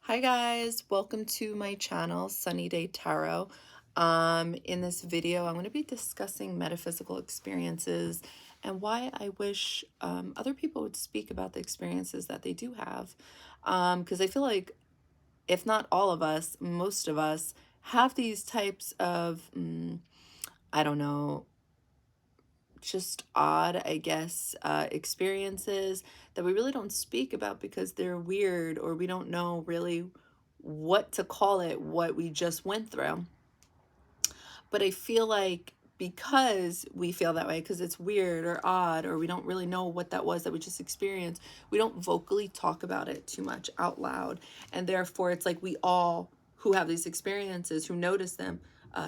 Hi guys, welcome to my channel, Sunny Day Tarot. In this video, I'm going to be discussing metaphysical experiences and why I wish other people would speak about the experiences that they do have. Because I feel like if not all of us, most of us have these types of, I don't know, just odd, I guess, experiences that we really don't speak about because they're weird or we don't know really what to call it, what we just went through. But I feel like because we feel that way, because it's weird or odd, or we don't really know what that was that we just experienced, we don't vocally talk about it too much out loud. And therefore, it's like we all who have these experiences, who notice them,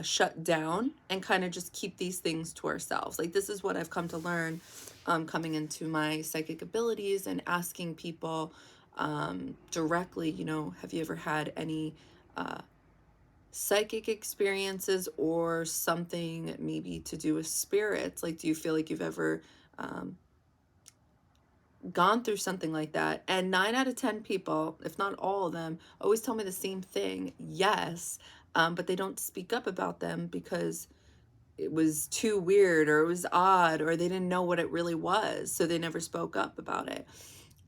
shut down and kind of just keep these things to ourselves. Like, this is what I've come to learn coming into my psychic abilities and asking people directly, have you ever had any psychic experiences or something maybe to do with spirits? Like, do you feel like you've ever um, gone through something like that? And 9 out of 10 people, if not all of them, always tell me the same thing. Yes, but they don't speak up about them because it was too weird or it was odd or they didn't know what it really was, so they never spoke up about it.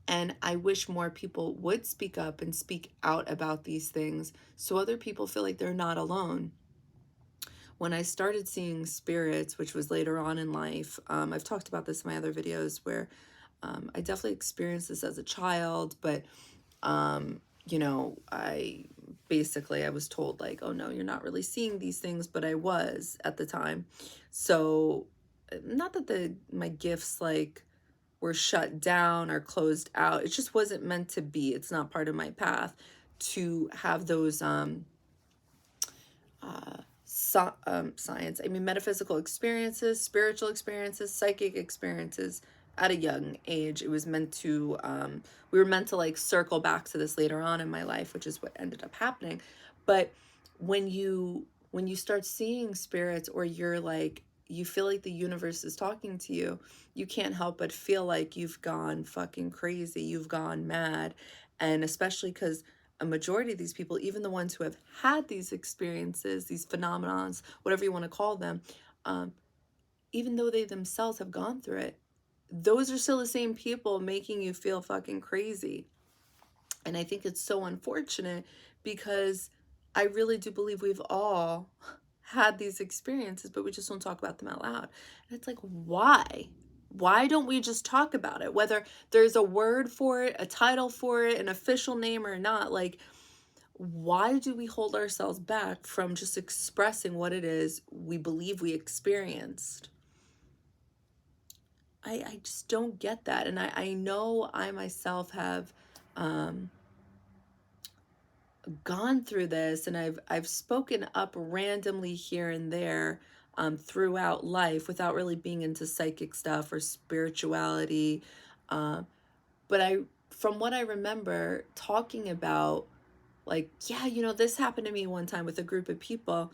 And I wish more people would speak up and speak out about these things so other people feel like they're not alone. When I started seeing spirits, which was later on in life, I've talked about this in my other videos where I definitely experienced this as a child, but I was told like, oh no, you're not really seeing these things, but I was at the time. So not that my gifts like were shut down or closed out. It just wasn't meant to be. It's not part of my path to have those metaphysical experiences, spiritual experiences, psychic experiences at a young age. It was meant to, we were meant to like circle back to this later on in my life, which is what ended up happening. But when you start seeing spirits, or you're like, you feel like the universe is talking to you, you can't help but feel like you've gone fucking crazy, you've gone mad. And especially because a majority of these people, even the ones who have had these experiences, these phenomenons, whatever you want to call them, even though they themselves have gone through it, those are still the same people making you feel fucking crazy. And I think it's so unfortunate because I really do believe we've all had these experiences, but we just don't talk about them out loud. And it's like, why? Why don't we just talk about it? Whether there's a word for it, a title for it, an official name or not, like, why do we hold ourselves back from just expressing what it is we believe we experienced? I just don't get that. And I know I myself have gone through this, and I've spoken up randomly here and there throughout life without really being into psychic stuff or spirituality. But from what I remember talking about, like, yeah, this happened to me one time with a group of people.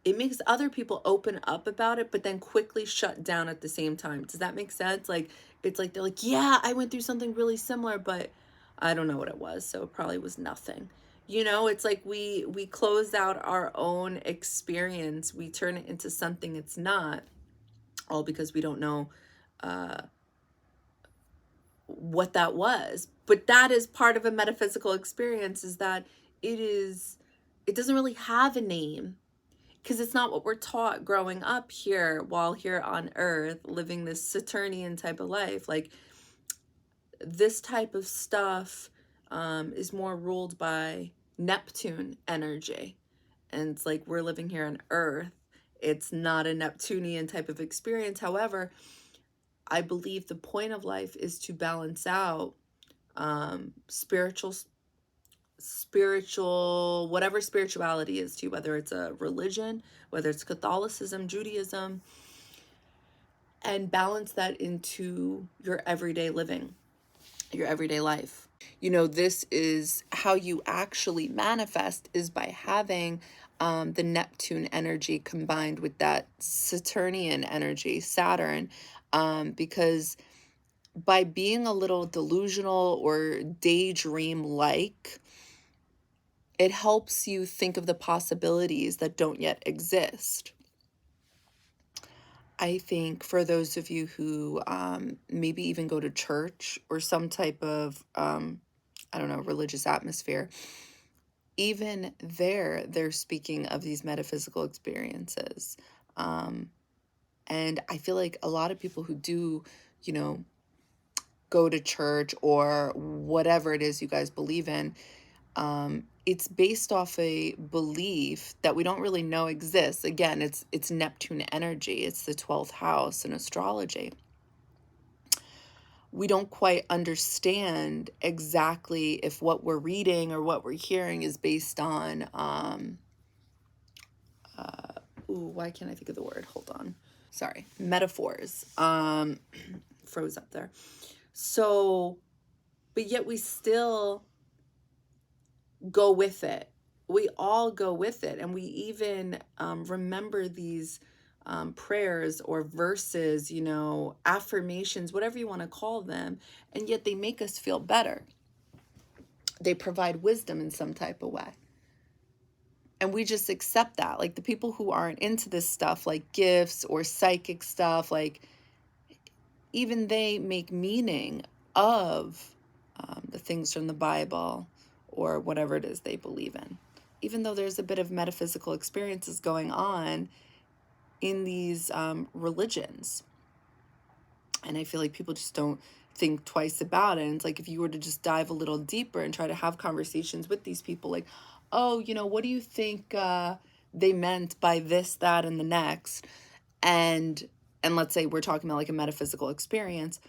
It makes other people open up about it, but then quickly shut down at the same time. Does that make sense? Like, it's like they're like, yeah, I went through something really similar, but I don't know what it was, so it probably was nothing. It's like we close out our own experience. We turn it into something it's not, all because we don't know what that was. But that is part of a metaphysical experience, is that it doesn't really have a name, because it's not what we're taught growing up here while here on earth living this Saturnian type of life. Like, this type of stuff is more ruled by Neptune energy, and it's like we're living here on earth. It's not a Neptunian type of experience. However, I believe the point of life is to balance out spiritual, whatever spirituality is to you, whether it's a religion, whether it's Catholicism, Judaism, and balance that into your everyday living, your everyday life. This is how you actually manifest, is by having the Neptune energy combined with that Saturnian energy, Saturn, because by being a little delusional or daydream like, it helps you think of the possibilities that don't yet exist. I think for those of you who maybe even go to church or some type of, I don't know, religious atmosphere, even there, they're speaking of these metaphysical experiences. And I feel like a lot of people who do, you know, go to church or whatever it is you guys believe in, it's based off a belief that we don't really know exists. Again, it's Neptune energy. It's the 12th house in astrology. We don't quite understand exactly if what we're reading or what we're hearing is based on, why can't I think of the word? Hold on. Sorry. Metaphors. Froze up there. So, but yet we still go with it. We all go with it. And we even remember these prayers or verses, you know, affirmations, whatever you want to call them. And yet they make us feel better. They provide wisdom in some type of way. And we just accept that. Like the people who aren't into this stuff, like gifts or psychic stuff, like even they make meaning of the things from the Bible or whatever it is they believe in. Even though there's a bit of metaphysical experiences going on in these religions. And I feel like people just don't think twice about it. And it's like if you were to just dive a little deeper and try to have conversations with these people, like, oh, you know, what do you think they meant by this, that, and the next? And let's say we're talking about like a metaphysical experience,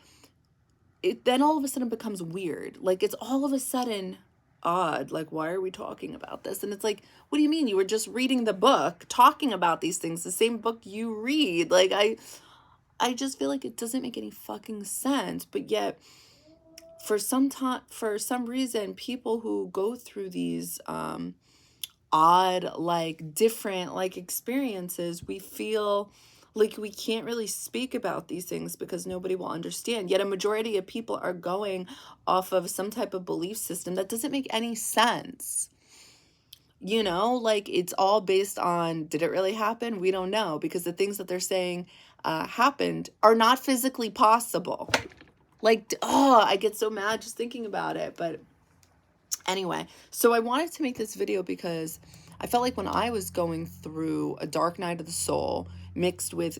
it then all of a sudden becomes weird. Like it's all of a sudden odd. Like, why are we talking about this? And it's like, what do you mean? You were just reading the book, talking about these things, the same book you read. Like I just feel like it doesn't make any fucking sense. But yet for some reason, people who go through these odd, like different like experiences, we feel like we can't really speak about these things because nobody will understand. Yet a majority of people are going off of some type of belief system that doesn't make any sense. You know, like it's all based on, did it really happen? We don't know, because the things that they're saying happened are not physically possible. Like, oh, I get so mad just thinking about it. But anyway, so I wanted to make this video because I felt like when I was going through a dark night of the soul mixed with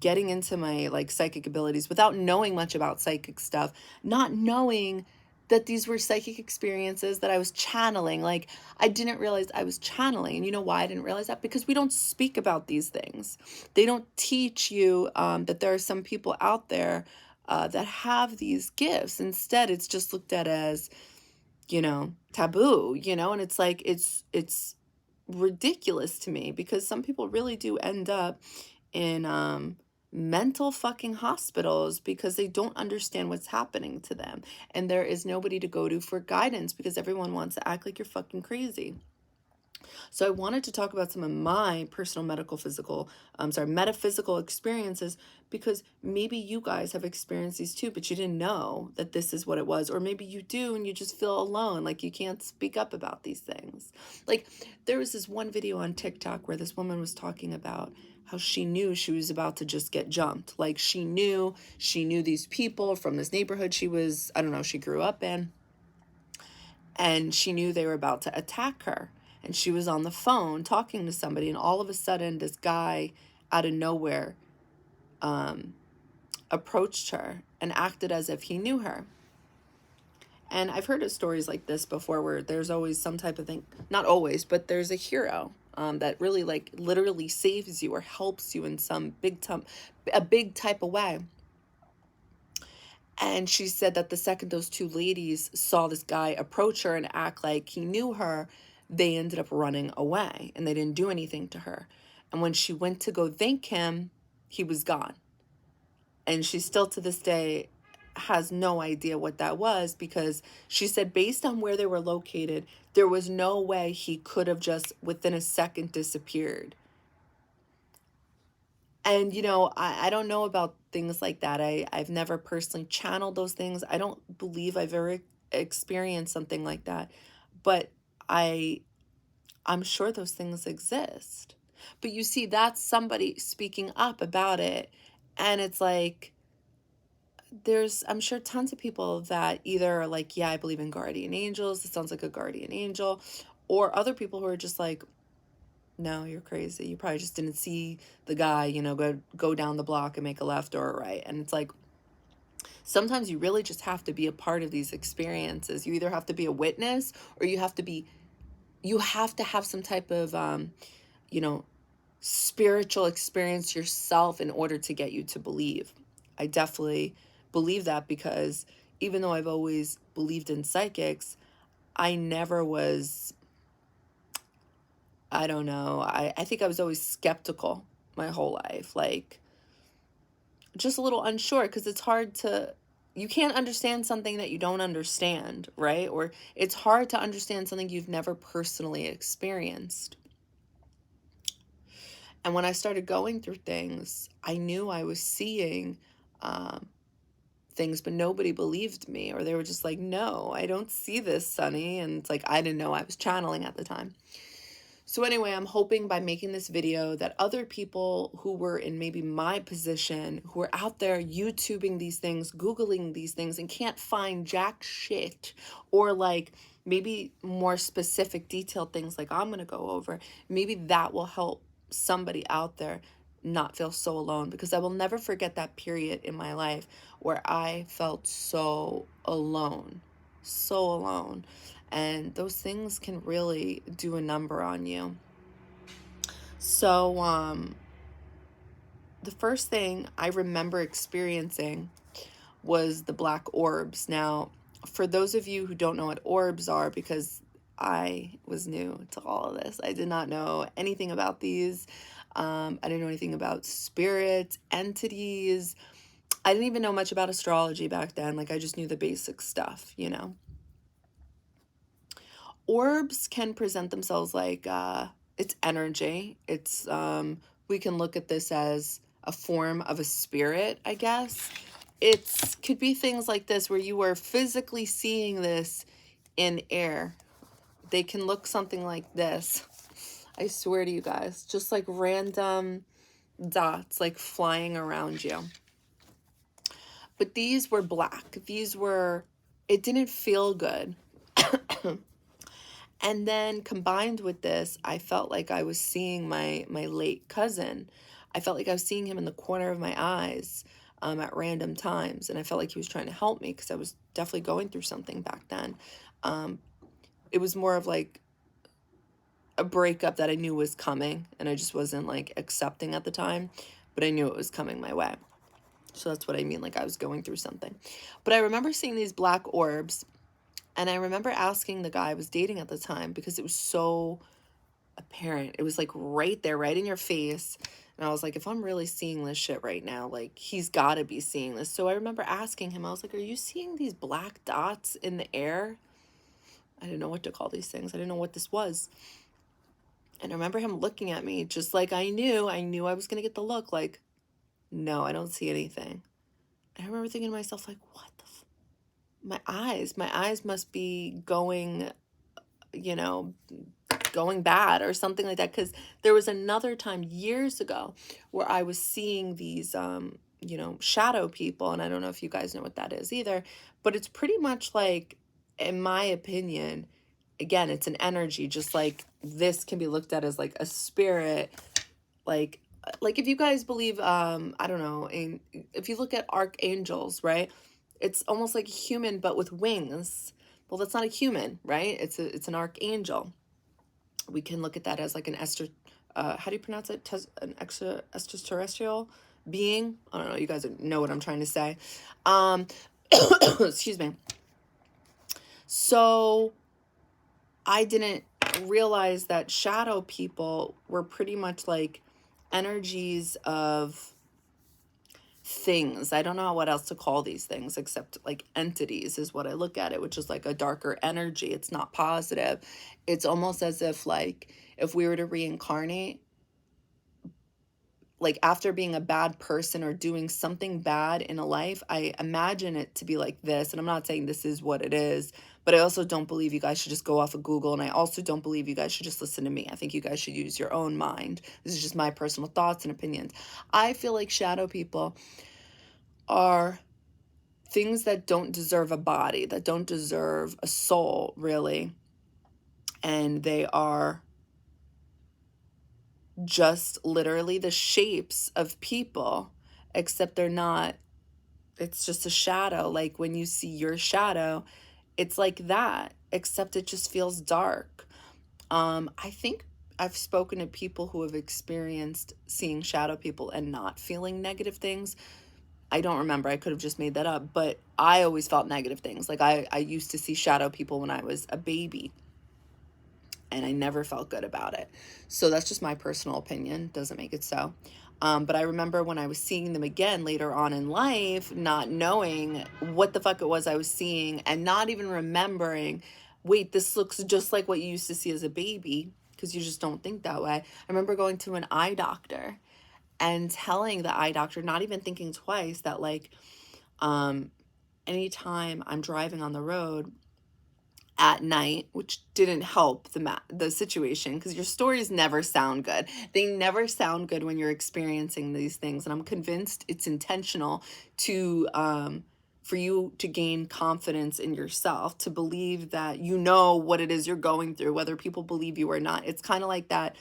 getting into my like psychic abilities without knowing much about psychic stuff, not knowing that these were psychic experiences that I was channeling. Like I didn't realize I was channeling. And you know why I didn't realize that? Because we don't speak about these things. They don't teach you that there are some people out there that have these gifts. Instead, it's just looked at as, you know, taboo, you know, and it's like, it's ridiculous to me because some people really do end up in mental fucking hospitals because they don't understand what's happening to them. And there is nobody to go to for guidance because everyone wants to act like you're fucking crazy. So I wanted to talk about some of my personal metaphysical experiences, because maybe you guys have experienced these too, but you didn't know that this is what it was. Or maybe you do and you just feel alone, like you can't speak up about these things. Like there was this one video on TikTok where this woman was talking about how she knew she was about to just get jumped. Like she knew these people from this neighborhood she grew up in. And she knew they were about to attack her. And she was on the phone talking to somebody, and all of a sudden this guy out of nowhere approached her and acted as if he knew her. And I've heard of stories like this before where there's always some type of thing, not always, but there's a hero that really like literally saves you or helps you in some big type of way. And she said that the second those two ladies saw this guy approach her and act like he knew her, they ended up running away and they didn't do anything to her. And when she went to go thank him, he was gone. And she still to this day has no idea what that was, because she said based on where they were located, there was no way he could have just within a second disappeared. And, you know, I don't know about things like that. I've never personally channeled those things. I don't believe I've ever experienced something like that. But I'm sure those things exist. But you see, that's somebody speaking up about it. And it's like, I'm sure tons of people that either are like, yeah, I believe in guardian angels. It sounds like a guardian angel. Or other people who are just like, no, you're crazy. You probably just didn't see the guy, you know, go down the block and make a left or a right. And it's like, sometimes you really just have to be a part of these experiences. You either have to be a witness, or you have to have some type of, you know, spiritual experience yourself in order to get you to believe. I definitely believe that, because even though I've always believed in psychics, I never was, I don't know, I think I was always skeptical my whole life. Like, just a little unsure, because it's hard to, you can't understand something that you don't understand, right? Or it's hard to understand something you've never personally experienced. And when I started going through things, I knew I was seeing things, but nobody believed me, or they were just like, no, I don't see this, Sunny. And it's like, I didn't know I was channeling at the time. So anyway, I'm hoping by making this video that other people who were in maybe my position, who are out there YouTubing these things, Googling these things, and can't find jack shit, or like maybe more specific detailed things like I'm going to go over, maybe that will help somebody out there not feel so alone. Because I will never forget that period in my life where I felt so alone, so alone. And those things can really do a number on you. So, the first thing I remember experiencing was the black orbs. Now, for those of you who don't know what orbs are, because I was new to all of this, I did not know anything about these. I didn't know anything about spirits, entities. I didn't even know much about astrology back then. Like, I just knew the basic stuff, you know. Orbs can present themselves like it's energy. It's we can look at this as a form of a spirit, I guess. It's could be things like this where you are physically seeing this in air. They can look something like this. I swear to you guys, just like random dots like flying around you. But these were black. It didn't feel good. And then combined with this, I felt like I was seeing my late cousin. I felt like I was seeing him in the corner of my eyes at random times. And I felt like he was trying to help me, because I was definitely going through something back then. It was more of like a breakup that I knew was coming, and I just wasn't like accepting at the time, but I knew it was coming my way. So that's what I mean, like I was going through something. But I remember seeing these black orbs. And I remember asking the guy I was dating at the time, because it was so apparent. It was like right there, right in your face. And I was like, if I'm really seeing this shit right now, like he's got to be seeing this. So I remember asking him, I was like, are you seeing these black dots in the air? I didn't know what to call these things. I didn't know what this was. And I remember him looking at me just like I knew I was going to get the look like, no, I don't see anything. And I remember thinking to myself, like, what the my eyes must be going, you know, going bad or something like that. Because there was another time years ago where I was seeing these, you know, shadow people. And I don't know if you guys know what that is either, but it's pretty much like, in my opinion, again, it's an energy, just like this can be looked at as like a spirit. Like if you guys believe, I don't know, if you look at archangels, right? It's almost like a human, but with wings. Well, that's not a human, right? It's an archangel. We can look at that as like an how do you pronounce it? An extraterrestrial being. I don't know. You guys know what I'm trying to say. Excuse me. So I didn't realize that shadow people were pretty much like energies of things. I don't know what else to call these things except like entities is what I look at it, which is like a darker energy. It's not positive. It's almost as if like if we were to reincarnate, like after being a bad person or doing something bad in a life, I imagine it to be like this. And I'm not saying this is what it is, But I also don't believe you guys should just go off of Google, and I also don't believe you guys should just listen to me. I think you guys should use your own mind. This is just my personal thoughts and opinions. I feel like shadow people are things that don't deserve a body, that don't deserve a soul, really. And they are just literally the shapes of people, except they're not. It's just a shadow. Like when you see your shadow, it's like that, except it just feels dark. I think I've spoken to people who have experienced seeing shadow people and not feeling negative things. I don't remember. I could have just made that up, but I always felt negative things. Like I used to see shadow people when I was a baby, and I never felt good about it. So that's just my personal opinion. Doesn't make it so. But I remember when I was seeing them again later on in life, not knowing what the fuck it was I was seeing, and not even remembering, wait, this looks just like what you used to see as a baby, because you just don't think that way. I remember going to an eye doctor and telling the eye doctor, not even thinking twice, that like, anytime I'm driving on the road at night, which didn't help the situation, because your stories never sound good. They never sound good when you're experiencing these things, and I'm convinced it's intentional to for you to gain confidence in yourself, to believe that you know what it is you're going through, whether people believe you or not. It's kind of like that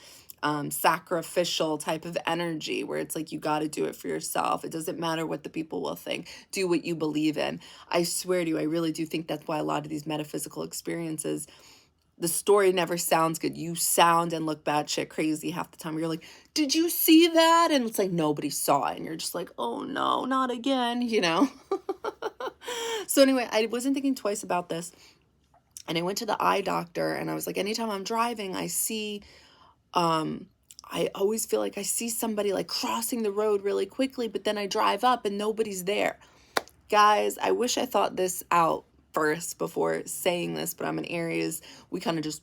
sacrificial type of energy where it's like you got to do it for yourself. It doesn't matter what the people will think. Do what you believe in. I swear to you, I really do think that's why a lot of these metaphysical experiences, the story never sounds good. You sound and look batshit crazy half the time. You're like, did you see that? And it's like nobody saw it. And you're just like, oh no, not again, you know? So anyway, I wasn't thinking twice about this. And I went to the eye doctor, and I was like, anytime I'm driving, I always feel like I see somebody like crossing the road really quickly, but then I drive up and nobody's there. Guys, I wish I thought this out first before saying this, but I'm an Aries. We kind of just,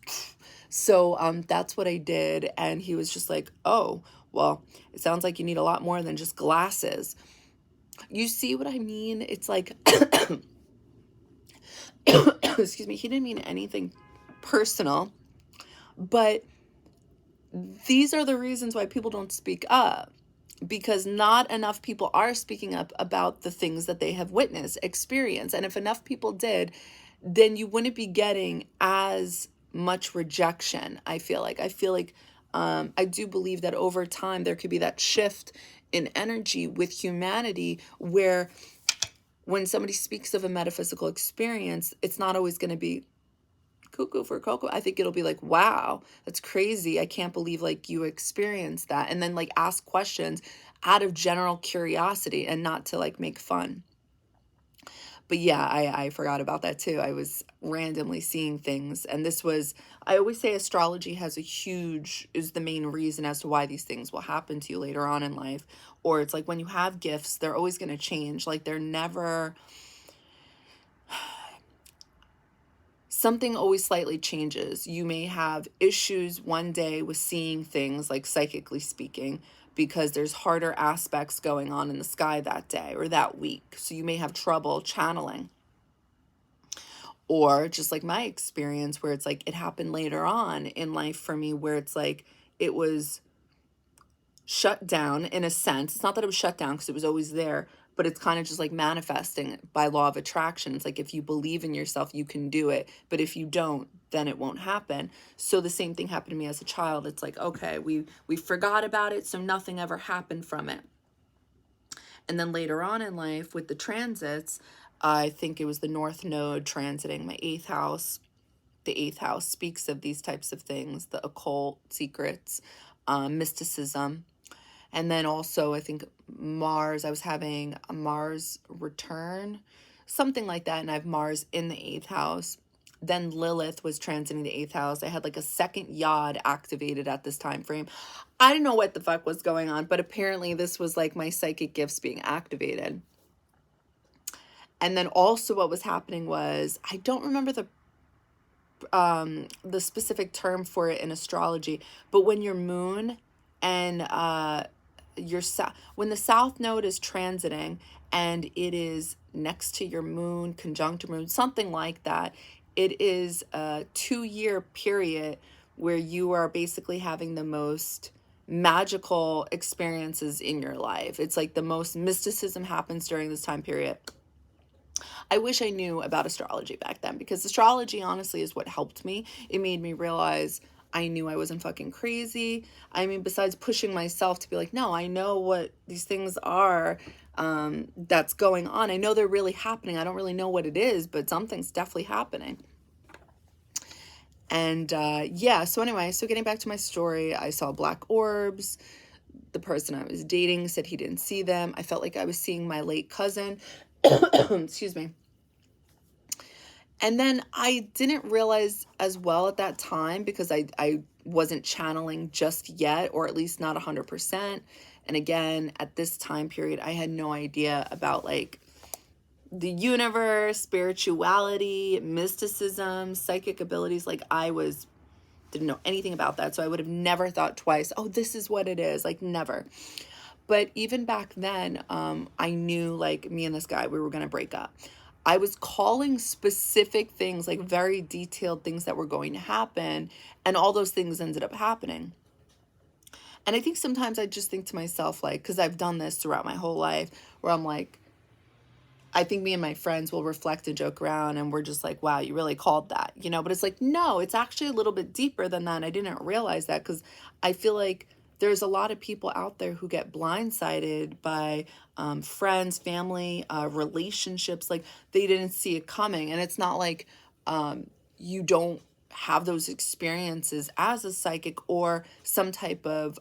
so that's what I did. And he was just like, oh, well, it sounds like you need a lot more than just glasses. You see what I mean? It's like, excuse me, he didn't mean anything personal, but these are the reasons why people don't speak up, because not enough people are speaking up about the things that they have witnessed, experienced. And if enough people did, then you wouldn't be getting as much rejection. I feel like I do believe that over time there could be that shift in energy with humanity, where when somebody speaks of a metaphysical experience, it's not always going to be cuckoo for cocoa. I think it'll be like, wow, that's crazy. I can't believe like you experienced that. And then like ask questions out of general curiosity and not to like make fun. But yeah, I forgot about that too. I was randomly seeing things. And this was, I always say astrology is the main reason as to why these things will happen to you later on in life. Or it's like when you have gifts, they're always going to change. Like they're never, something always slightly changes. You may have issues one day with seeing things, like psychically speaking, because there's harder aspects going on in the sky that day or that week. So you may have trouble channeling. Or just like my experience, where it's like it happened later on in life for me, where it's like it was shut down in a sense. It's not that it was shut down because it was always there, but it's kind of just like manifesting by law of attraction. It's like if you believe in yourself, you can do it. But if you don't, then it won't happen. So the same thing happened to me as a child. It's like, okay, we forgot about it, so nothing ever happened from it. And then later on in life with the transits, I think it was the North Node transiting my 8th house. The 8th house speaks of these types of things, the occult, secrets, mysticism. And then also, I think Mars, I was having a Mars return, something like that. And I have Mars in the 8th house. Then Lilith was transiting the 8th house. I had like a second yod activated at this time frame. I didn't know what the fuck was going on, but apparently this was like my psychic gifts being activated. And then also what was happening was, I don't remember the specific term for it in astrology, but when your moon and when the south node is transiting and it is next to your moon, conjunct your moon, something like that, it is a 2-year period where you are basically having the most magical experiences in your life. It's like the most mysticism happens during this time period. I wish I knew about astrology back then, because astrology honestly is what helped me. It made me realize I knew I wasn't fucking crazy. I mean, besides pushing myself to be like, no, I know what these things are, that's going on. I know they're really happening. I don't really know what it is, but something's definitely happening. And yeah, so anyway, so getting back to my story, I saw black orbs. The person I was dating said he didn't see them. I felt like I was seeing my late cousin. Excuse me. And then I didn't realize as well at that time, because I wasn't channeling just yet, or at least not 100%. And again, at this time period, I had no idea about like the universe, spirituality, mysticism, psychic abilities. Like didn't know anything about that. So I would have never thought twice, oh, this is what it is. Like never. But even back then, I knew like me and this guy, we were going to break up. I was calling specific things, like very detailed things that were going to happen. And all those things ended up happening. And I think sometimes I just think to myself, like, because I've done this throughout my whole life, where I'm like, I think me and my friends will reflect and joke around, and we're just like, wow, you really called that, you know? But it's like, no, it's actually a little bit deeper than that. And I didn't realize that, because I feel like there's a lot of people out there who get blindsided by friends, family, relationships. Like they didn't see it coming. And it's not like you don't have those experiences as a psychic or some type of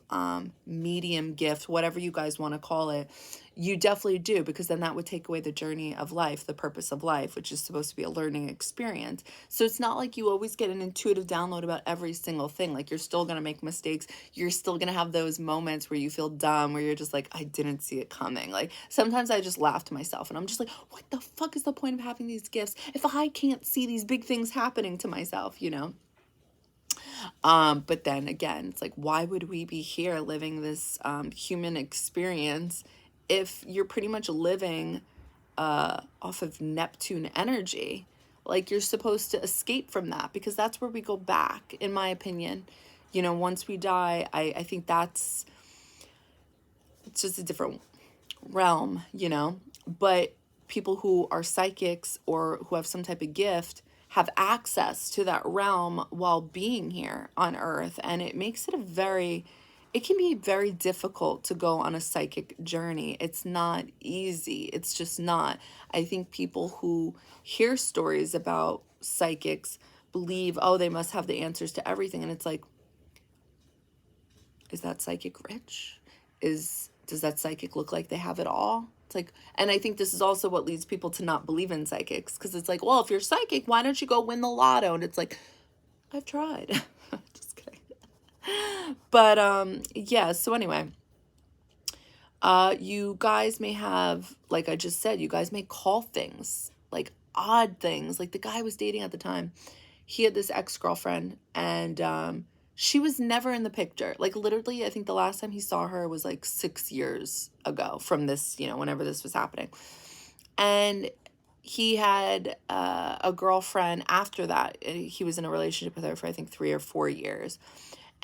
medium gift, whatever you guys want to call it. You definitely do, because then that would take away the journey of life, the purpose of life, which is supposed to be a learning experience. So it's not like you always get an intuitive download about every single thing. Like you're still going to make mistakes. You're still going to have those moments where you feel dumb, where you're just like, I didn't see it coming. Like sometimes I just laugh to myself and I'm just like, what the fuck is the point of having these gifts if I can't see these big things happening to myself, you know? But then again, it's like, why would we be here living this human experience if you're pretty much living off of Neptune energy? Like you're supposed to escape from that, because that's where we go back, in my opinion. You know, once we die, I think it's just a different realm, you know? But people who are psychics or who have some type of gift have access to that realm while being here on Earth. And it makes it it can be very difficult to go on a psychic journey. It's not easy. It's just not. I think people who hear stories about psychics believe, oh, they must have the answers to everything. And it's like, is that psychic rich? Does that psychic look like they have it all? It's like, and I think this is also what leads people to not believe in psychics, because it's like, well, if you're psychic, why don't you go win the lotto? And it's like, I've tried. Just kidding. But yeah, so anyway, you guys may have, like I just said, you guys may call things like odd things. Like the guy I was dating at the time, he had this ex-girlfriend, and she was never in the picture. Like literally, I think the last time he saw her was like 6 years ago from this, you know, whenever this was happening. And he had a girlfriend after that. He was in a relationship with her for I think 3 or 4 years.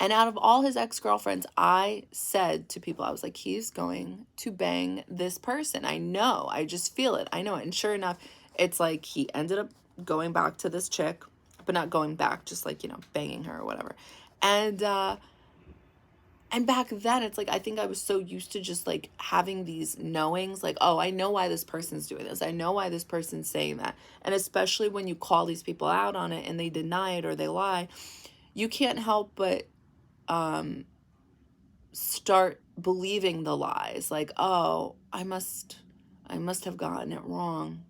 And out of all his ex-girlfriends, I said to people, I was like, he's going to bang this person. I know. I just feel it. I know it. And sure enough, it's like he ended up going back to this chick, but not going back, just like, you know, banging her or whatever. And back then, it's like, I think I was so used to just like having these knowings, like, oh, I know why this person's doing this. I know why this person's saying that. And especially when you call these people out on it and they deny it or they lie, you can't help but start believing the lies. Like, oh, I must have gotten it wrong.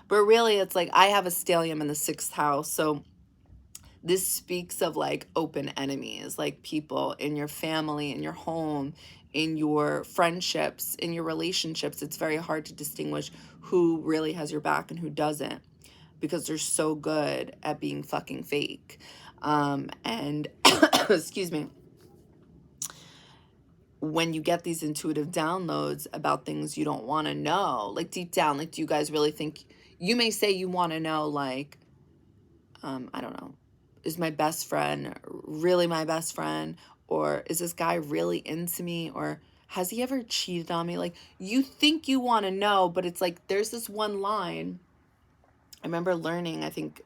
But really, it's like, I have a stellium in the 6th house. So this speaks of like open enemies, like people in your family, in your home, in your friendships, in your relationships. It's very hard to distinguish who really has your back and who doesn't, because they're so good at being fucking fake. And excuse me, when you get these intuitive downloads about things you don't want to know, like deep down, like, do you guys really think, you may say you want to know, like, I don't know, is my best friend really my best friend? Or is this guy really into me? Or has he ever cheated on me? Like, you think you want to know, but it's like, there's this one line I remember learning, I think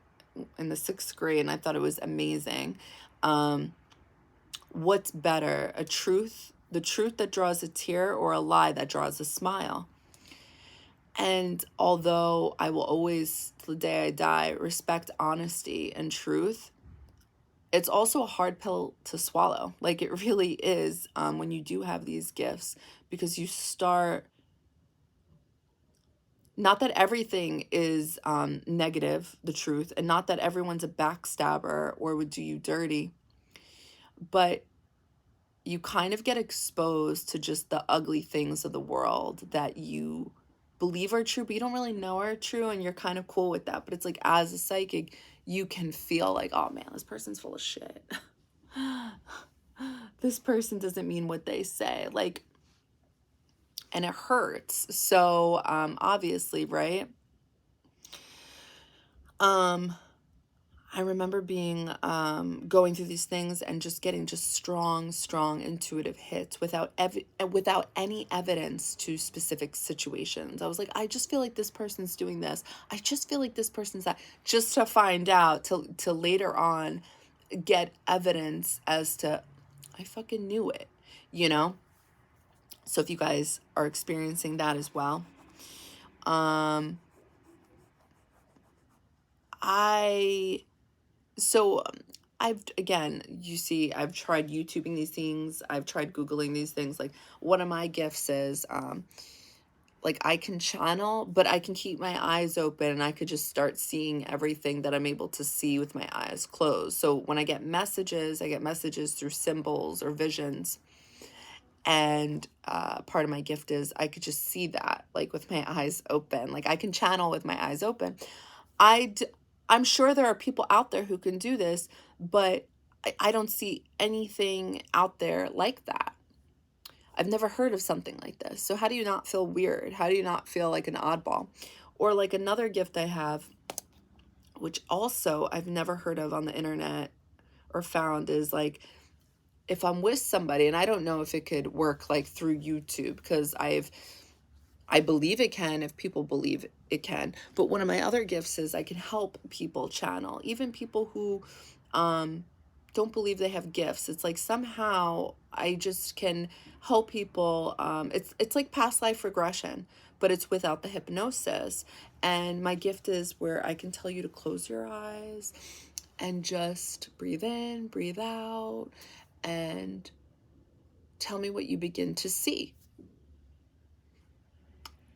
in the 6th grade, and I thought it was amazing. What's better, the truth that draws a tear, or a lie that draws a smile? And although I will always, to the day I die, respect honesty and truth, it's also a hard pill to swallow. Like, it really is, when you do have these gifts, because you start, not that everything is negative, the truth, and not that everyone's a backstabber or would do you dirty, but you kind of get exposed to just the ugly things of the world that you believe are true, but you don't really know are true, and you're kind of cool with that. But it's like, as a psychic, you can feel like, oh man, this person's full of shit. This person doesn't mean what they say. Like, and it hurts. So, obviously, right? I remember being, going through these things and just getting just strong intuitive hits without any evidence to specific situations. I was like, I just feel like this person's doing this. I just feel like this person's that, just to find out, to later on get evidence as to, I fucking knew it, you know? So if you guys are experiencing that as well, again, you see, I've tried YouTubing these things. I've tried Googling these things. Like, one of my gifts is, like, I can channel, but I can keep my eyes open, and I could just start seeing everything that I'm able to see with my eyes closed. So when I get messages through symbols or visions. And part of my gift is I could just see that, like, with my eyes open. Like, I can channel with my eyes open. I'm sure there are people out there who can do this, but I don't see anything out there like that. I've never heard of something like this. So how do you not feel weird? How do you not feel like an oddball? Or like another gift I have, which also I've never heard of on the internet or found, is like, if I'm with somebody, and I don't know if it could work like through YouTube, because I believe it can, if people believe it can. But one of my other gifts is I can help people channel, even people who don't believe they have gifts. It's like, somehow I just can help people. It's like past life regression, but it's without the hypnosis. And my gift is where I can tell you to close your eyes and just breathe in, breathe out, and tell me what you begin to see.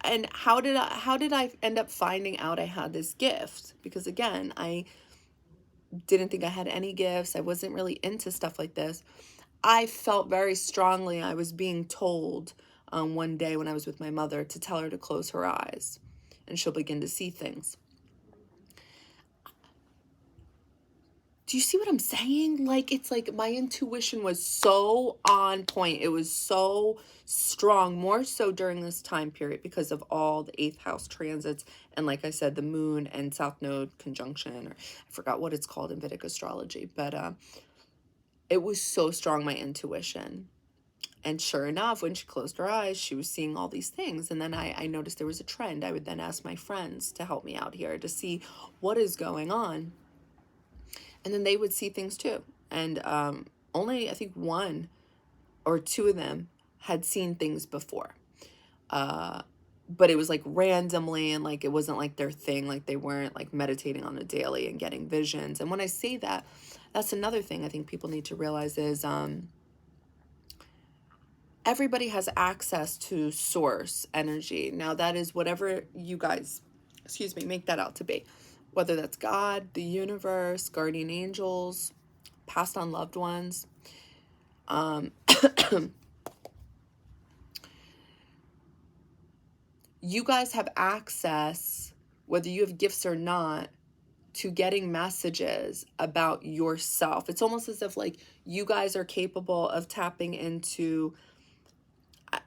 And how did I end up finding out I had this gift? Because again, I didn't think I had any gifts. I wasn't really into stuff like this. I felt very strongly I was being told, one day when I was with my mother, to tell her to close her eyes and she'll begin to see things. Do you see what I'm saying? Like, it's like my intuition was so on point. It was so strong, more so during this time period because of all the 8th house transits. And like I said, the moon and south node conjunction, or I forgot what it's called in Vedic astrology, but it was so strong, my intuition. And sure enough, when she closed her eyes, she was seeing all these things. And then I noticed there was a trend. I would then ask my friends to help me out here to see what is going on. And then they would see things too. And only, I think, 1 or 2 of them had seen things before. But it was like randomly, and like it wasn't like their thing. Like, they weren't like meditating on a daily and getting visions. And when I say that, that's another thing I think people need to realize is everybody has access to source energy. Now, that is whatever you guys, make that out to be. Whether that's God, the universe, guardian angels, passed on loved ones. You guys have access, whether you have gifts or not, to getting messages about yourself. It's almost as if like you guys are capable of tapping into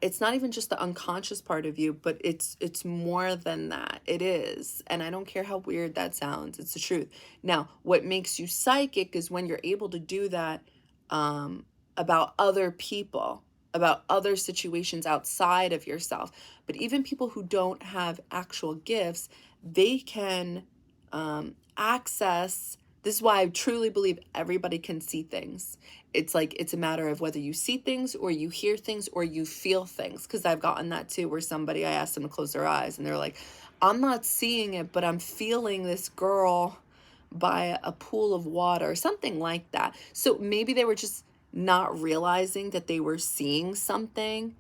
it's not even just the unconscious part of you, but it's more than that. It is. And I don't care how weird that sounds. It's the truth. Now, what makes you psychic is when you're able to do that about other people, about other situations outside of yourself. But even people who don't have actual gifts, they can access. This is why I truly believe everybody can see things. It's like, it's a matter of whether you see things or you hear things or you feel things. Because I've gotten that too, where somebody, I asked them to close their eyes and they're like, I'm not seeing it, but I'm feeling this girl by a pool of water, something like that. So maybe they were just not realizing that they were seeing something.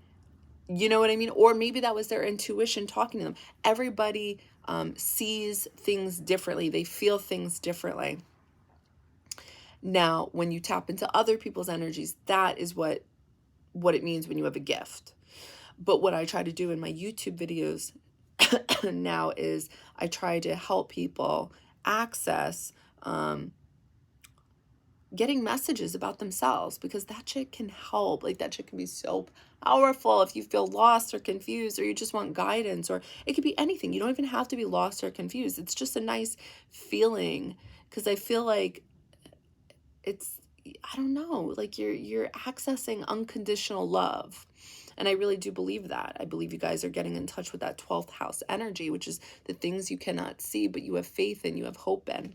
You know what I mean? Or maybe that was their intuition talking to them. Everybody sees things differently. They feel things differently. Now, when you tap into other people's energies, that is what it means when you have a gift. But what I try to do in my YouTube videos now is I try to help people access getting messages about themselves, because that shit can help. Like, that shit can be so powerful if you feel lost or confused, or you just want guidance, or it could be anything. You don't even have to be lost or confused. It's just a nice feeling, because I feel like it's, I don't know, like you're accessing unconditional love. And I really do believe that. I believe you guys are getting in touch with that 12th house energy, which is the things you cannot see, but you have faith in, you have hope in.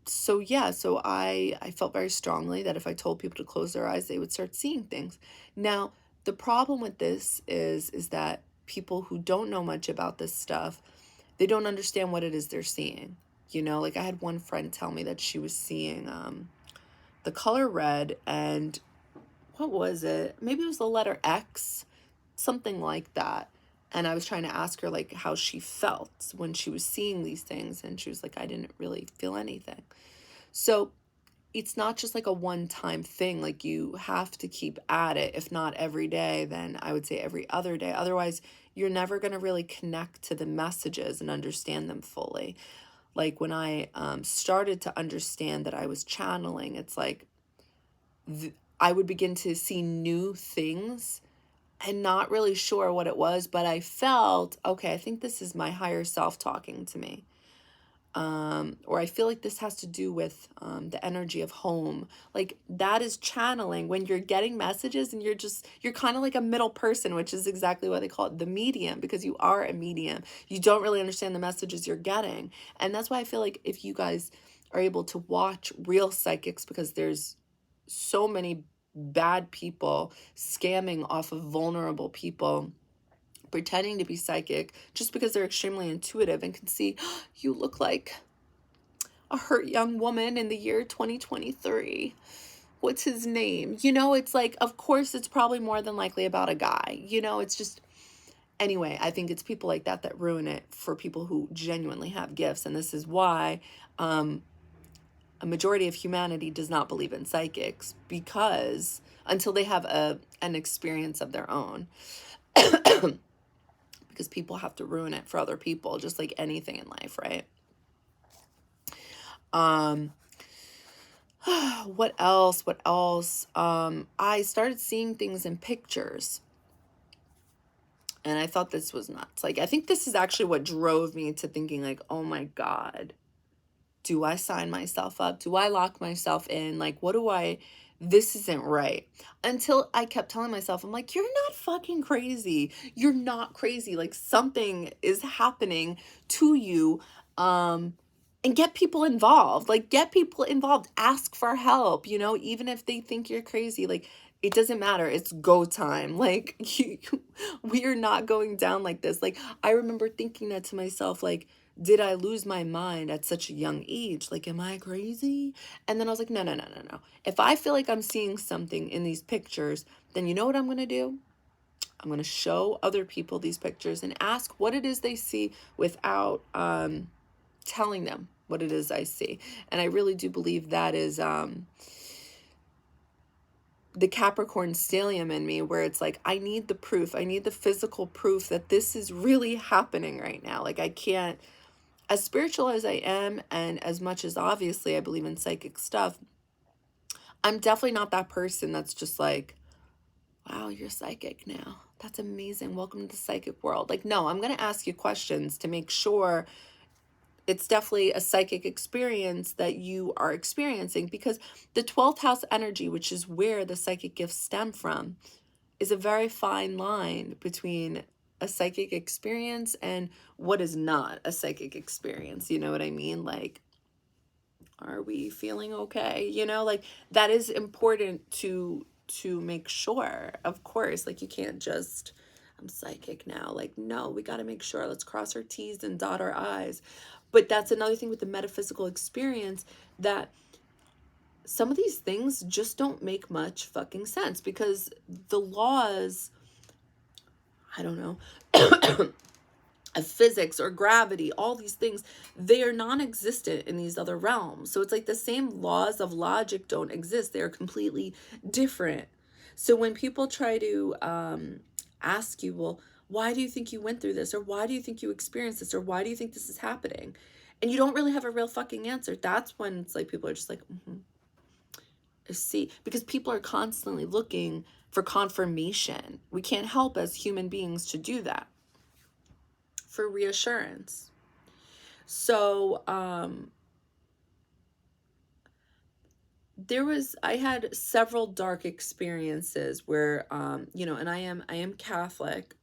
So yeah, so I felt very strongly that if I told people to close their eyes, they would start seeing things. Now, the problem with this is that people who don't know much about this stuff, they don't understand what it is they're seeing. You know, like I had one friend tell me that she was seeing the color red, and what was it? Maybe it was the letter X, something like that. And I was trying to ask her like how she felt when she was seeing these things, and she was like, I didn't really feel anything. So it's not just like a one-time thing. Like, you have to keep at it. If not every day, then I would say every other day. Otherwise, you're never going to really connect to the messages and understand them fully. Like when I started to understand that I was channeling, it's like I would begin to see new things and not really sure what it was, but I felt, okay, I think this is my higher self talking to me. Or I feel like this has to do with the energy of home. Like, that is channeling when you're getting messages and you're kind of like a middle person, which is exactly why they call it the medium, because you are a medium. You don't really understand the messages you're getting. And that's why I feel like if you guys are able to watch real psychics, because there's so many bad people scamming off of vulnerable people, pretending to be psychic just because they're extremely intuitive and can see, oh, you look like a hurt young woman in the year 2023. What's his name? You know, it's like, of course, it's probably more than likely about a guy. You know, it's just, anyway, I think it's people like that that ruin it for people who genuinely have gifts. And this is why a majority of humanity does not believe in psychics, because until they have an experience of their own. Because people have to ruin it for other people, just like anything in life, right? What else? I started seeing things in pictures, and I thought this was nuts. Like, I think this is actually what drove me to thinking like, oh my God, do I sign myself up? Do I lock myself in? Like, this isn't right. Until I kept telling myself, I'm like, you're not fucking crazy. You're not crazy. Like, something is happening to you. And get people involved. Like, get people involved. Ask for help, you know, even if they think you're crazy. Like, it doesn't matter. It's go time. Like, we are not going down like this. Like, I remember thinking that to myself, like, did I lose my mind at such a young age? Like, am I crazy? And then I was like, no, no, no, no, no. If I feel like I'm seeing something in these pictures, then you know what I'm going to do? I'm going to show other people these pictures and ask what it is they see without telling them what it is I see. And I really do believe that is the Capricorn stellium in me, where it's like, I need the proof. I need the physical proof that this is really happening right now. Like, I can't, as spiritual as I am, and as much as obviously I believe in psychic stuff, I'm definitely not that person that's just like, Wow, you're psychic now. That's amazing. Welcome to the psychic world. Like, no, I'm going to ask you questions to make sure it's definitely a psychic experience that you are experiencing, because the 12th house energy, which is where the psychic gifts stem from, is a very fine line between a psychic experience and what is not a psychic experience. You know what I mean? Like, are we feeling okay? You know, like that is important to make sure. Of course, like you can't just, I'm psychic now. Like, no, we got to make sure. Let's cross our T's and dot our I's. But that's another thing with the metaphysical experience, that some of these things just don't make much fucking sense, because the laws, I don't know, of physics or gravity, all these things, they are non-existent in these other realms. So it's like the same laws of logic don't exist. They're completely different. So when people try to ask you, well, why do you think you went through this? Or why do you think you experienced this? Or why do you think this is happening? And you don't really have a real fucking answer. That's when it's like people are just like, see, because people are constantly looking for confirmation. We can't help as human beings to do that, for reassurance. So I had several dark experiences where you know, and I am Catholic.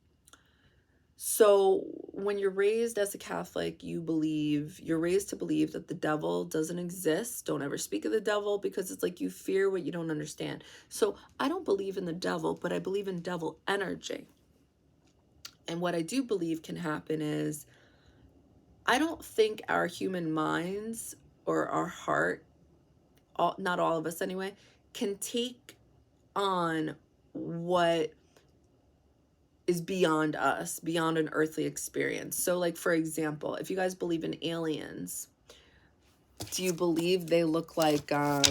So when you're raised as a Catholic, you're raised to believe that the devil doesn't exist. Don't ever speak of the devil, because it's like you fear what you don't understand. So I don't believe in the devil, but I believe in devil energy. And what I do believe can happen is, I don't think our human minds or our heart, not all of us anyway, can take on what is beyond us, beyond an earthly experience. So like, for example, if you guys believe in aliens, do you believe they look like, I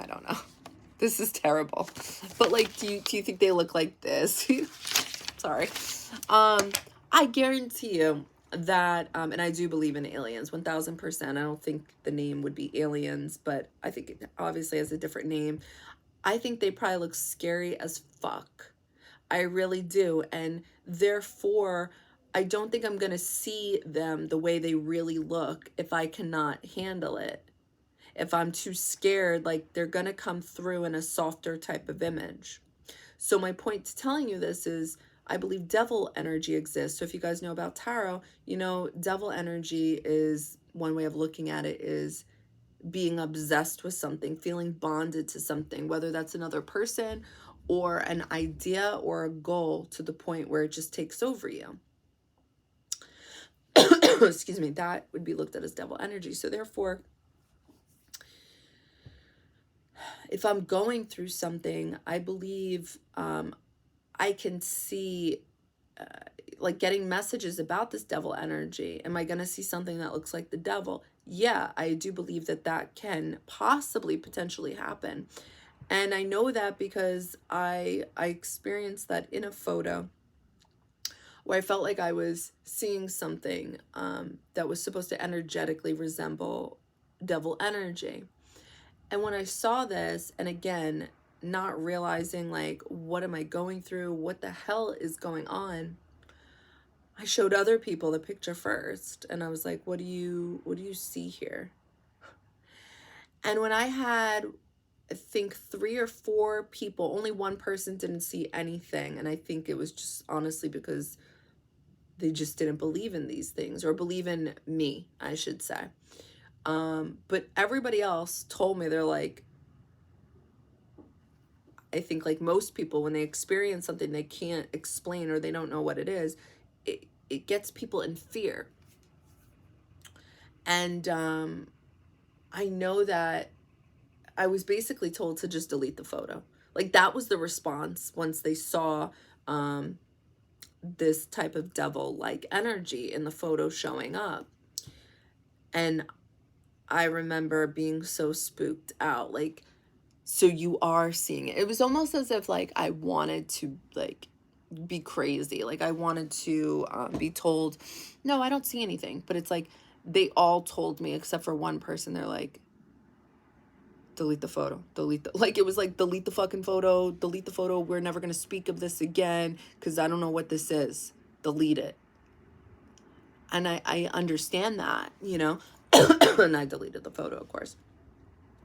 don't know. This is terrible. But like, do you think they look like this? Sorry. I guarantee you that, and I do believe in aliens, 1000%. I don't think the name would be aliens, but I think it obviously has a different name. I think they probably look scary as fuck. I really do. And therefore, I don't think I'm going to see them the way they really look if I cannot handle it. If I'm too scared, like they're going to come through in a softer type of image. So my point to telling you this is, I believe devil energy exists. So if you guys know about tarot, you know, devil energy is, one way of looking at it is being obsessed with something, feeling bonded to something, whether that's another person or an idea or a goal, to the point where it just takes over you. Excuse me, that would be looked at as devil energy. So therefore, if I'm going through something, I believe I can see like getting messages about this devil energy. Am I going to see something that looks like the devil? Yeah, I do believe that that can possibly potentially happen. And I know that because I experienced that in a photo where I felt like I was seeing something that was supposed to energetically resemble devil energy. And when I saw this, and again, not realizing like, what am I going through? What the hell is going on? I showed other people the picture first, and I was like, what do you see here? And when I had, I think 3 or 4 people, only one person didn't see anything. And I think it was just honestly because they just didn't believe in these things, or believe in me, I should say. But everybody else told me, they're like, I think like most people, when they experience something they can't explain or they don't know what it is, it gets people in fear. And I know that I was basically told to just delete the photo. Like that was the response once they saw this type of devil-like energy in the photo showing up. And I remember being so spooked out. Like, so you are seeing it. It was almost as if like I wanted to like be crazy. Like I wanted to be told, no, I don't see anything. But it's like they all told me except for one person. They're like, delete the photo, like, it was like, delete the fucking photo, delete the photo. We're never going to speak of this again because I don't know what this is. Delete it. And I understand that, you know, and I deleted the photo, of course,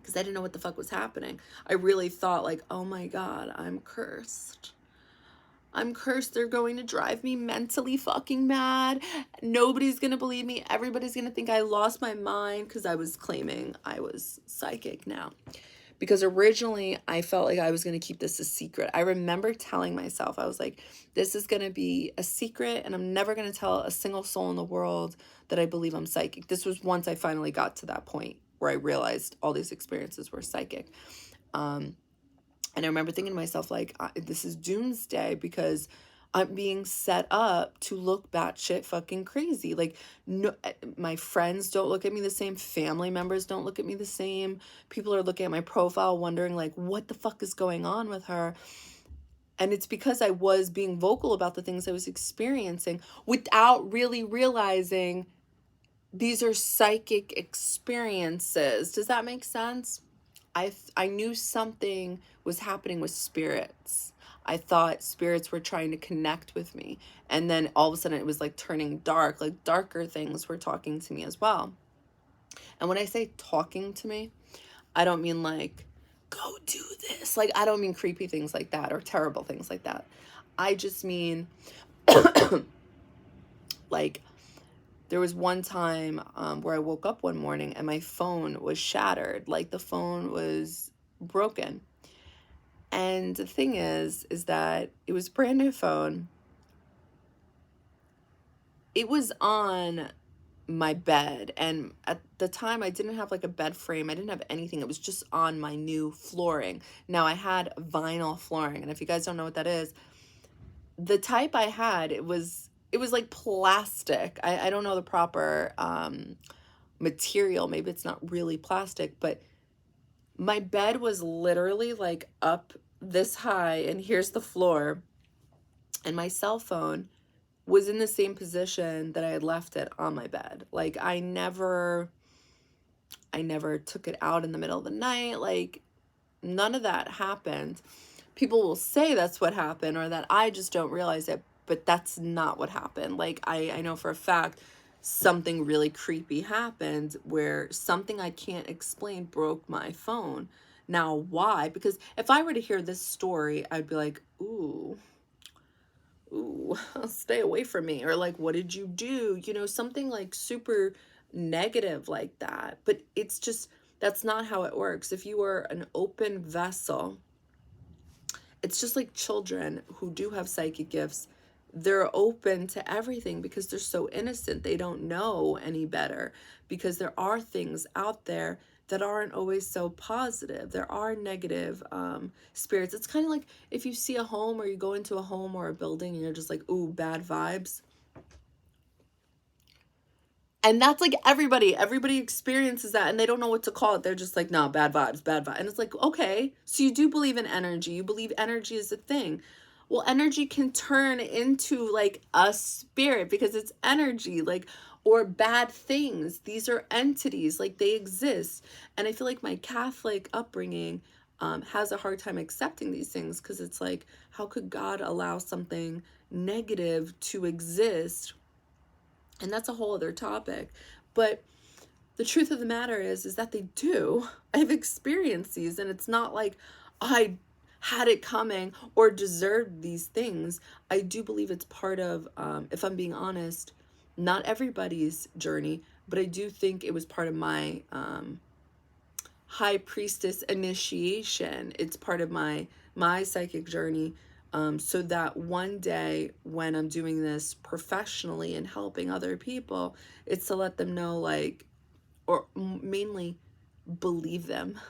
because I didn't know what the fuck was happening. I really thought like, oh my God, I'm cursed. I'm cursed. They're going to drive me mentally fucking mad. Nobody's going to believe me. Everybody's going to think I lost my mind because I was claiming I was psychic now. Because originally I felt like I was going to keep this a secret. I remember telling myself, I was like, this is going to be a secret and I'm never going to tell a single soul in the world that I believe I'm psychic. This was once I finally got to that point where I realized all these experiences were psychic. And I remember thinking to myself, like, this is doomsday because I'm being set up to look batshit fucking crazy. Like, no, my friends don't look at me the same. Family members don't look at me the same. People are looking at my profile wondering, like, what the fuck is going on with her? And it's because I was being vocal about the things I was experiencing without really realizing these are psychic experiences. Does that make sense? I knew something was happening with spirits. I thought spirits were trying to connect with me. And then all of a sudden it was like turning dark, like darker things were talking to me as well. And when I say talking to me, I don't mean like, go do this. Like, I don't mean creepy things like that or terrible things like that. I just mean like, there was one time where I woke up one morning and my phone was shattered. Like, the phone was broken. And the thing is that it was a brand new phone. It was on my bed. And at the time, I didn't have like a bed frame. I didn't have anything. It was just on my new flooring. Now, I had vinyl flooring. And if you guys don't know what that is, the type I had, it was like plastic. I don't know the proper material. Maybe it's not really plastic, but my bed was literally like up this high and here's the floor, and my cell phone was in the same position that I had left it on my bed. Like, I never took it out in the middle of the night. Like, none of that happened. People will say that's what happened or that I just don't realize it, but that's not what happened. Like, I know for a fact something really creepy happened where something I can't explain broke my phone. Now, why? Because if I were to hear this story, I'd be like, ooh, stay away from me. Or like, what did you do? You know, something like super negative like that. But it's just, that's not how it works. If you are an open vessel, it's just like children who do have psychic gifts. They're open to everything because they're so innocent. They don't know any better because there are things out there that aren't always so positive. There are negative spirits. It's kind of like if you see a home or you go into a home or a building and you're just like, ooh, bad vibes. And that's like everybody experiences that and they don't know what to call it. They're just like, no, bad vibes, bad vibes. And it's like, okay, so you do believe in energy. You believe energy is a thing. Well, energy can turn into like a spirit because it's energy, like, or bad things. These are entities, like they exist. And I feel like my Catholic upbringing has a hard time accepting these things because it's like, how could God allow something negative to exist? And that's a whole other topic. But the truth of the matter is that they do. I've experienced these, and it's not like I had it coming or deserved these things. I do believe it's part of, if I'm being honest, not everybody's journey, but I do think it was part of my high priestess initiation. It's part of my psychic journey. So that one day when I'm doing this professionally and helping other people, it's to let them know, like, or mainly believe them.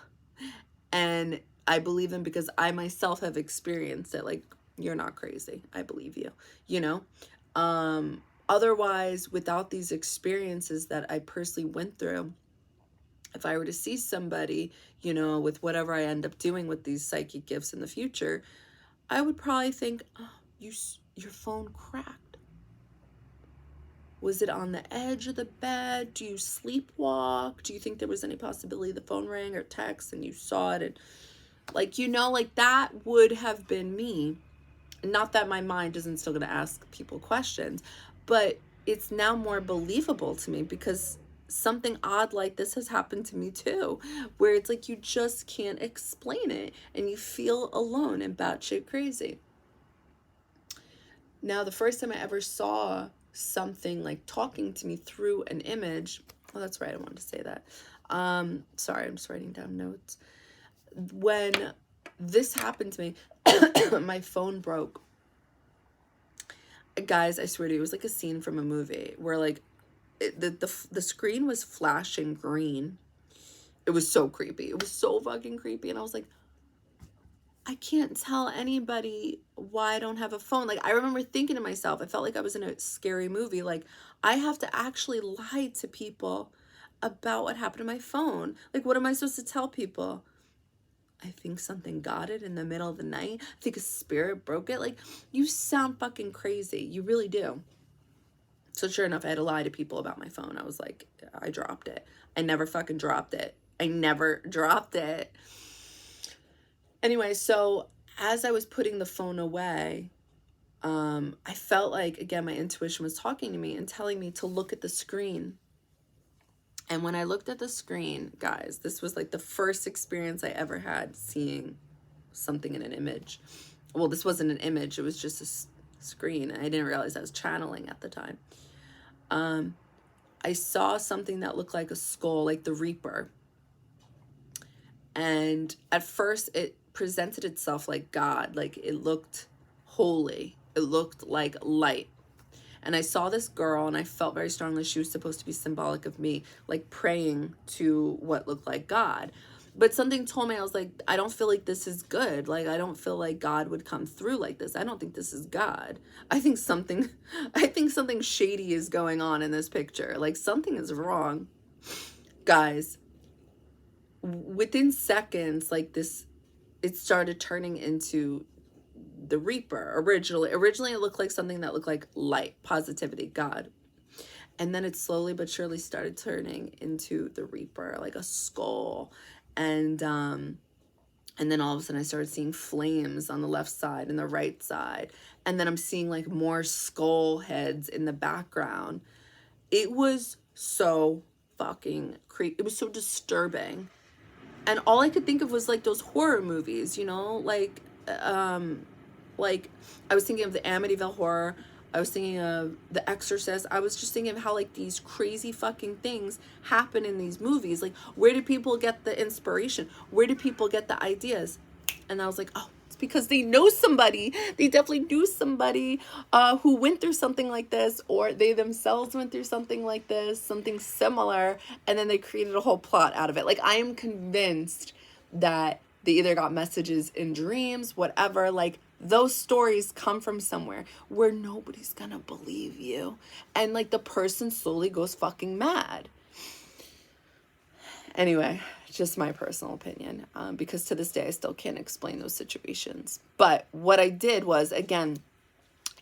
And I believe them because I myself have experienced it. Like, you're not crazy. I believe you, you know? Otherwise, without these experiences that I personally went through, if I were to see somebody, you know, with whatever I end up doing with these psychic gifts in the future, I would probably think, oh, your phone cracked. Was it on the edge of the bed? Do you sleepwalk? Do you think there was any possibility the phone rang or text and you saw it? And like, you know, like that would have been me. Not that my mind isn't still going to ask people questions, but it's now more believable to me because something odd like this has happened to me too, where it's like you just can't explain it and you feel alone and batshit crazy. Now, the first time I ever saw something like talking to me through an image, oh, that's right, I wanted to say that. Sorry, I'm just writing down notes. When this happened to me, my phone broke. Guys, I swear to you, it was like a scene from a movie where like the screen was flashing green. It was so creepy. It was so fucking creepy. And I was like, I can't tell anybody why I don't have a phone. Like, I remember thinking to myself, I felt like I was in a scary movie. Like, I have to actually lie to people about what happened to my phone. Like, what am I supposed to tell people? I think something got it in the middle of the night. I think a spirit broke it. Like, you sound fucking crazy. You really do. So sure enough, I had to lie to people about my phone. I was like, I dropped it. I never fucking dropped it. I never dropped it. Anyway, so as I was putting the phone away, I felt like, again, my intuition was talking to me and telling me to look at the screen. And when I looked at the screen, guys, this was like the first experience I ever had seeing something in an image. Well, this wasn't an image. It was just a screen. I didn't realize I was channeling at the time. I saw something that looked like a skull, like the Reaper. And at first it presented itself like God, like it looked holy. It looked like light. And I saw this girl and I felt very strongly she was supposed to be symbolic of me, like praying to what looked like God. But something told me, I was like, I don't feel like this is good. Like, I don't feel like God would come through like this. I don't think this is God. I think something shady is going on in this picture. Like, something is wrong. Guys, within seconds, like this, it started turning into the Reaper. Originally it looked like something that looked like light, positivity, God. And then it slowly but surely started turning into the Reaper, like a skull. And then all of a sudden I started seeing flames on the left side and the right side. And then I'm seeing like more skull heads in the background. It was so fucking creepy. It was so disturbing. And all I could think of was like those horror movies, you know, like I was thinking of the Amityville Horror. I was thinking of The Exorcist. I was just thinking of how like these crazy fucking things happen in these movies. Like, where do people get the inspiration? Where do people get the ideas? And I was like, oh, it's because they know somebody. They definitely knew somebody who went through something like this, or they themselves went through something like this, something similar, and then they created a whole plot out of it. Like, I am convinced that they either got messages in dreams, whatever, like, those stories come from somewhere where nobody's gonna believe you. And like the person slowly goes fucking mad. Anyway, just my personal opinion, because to this day I still can't explain those situations. But what I did was, again,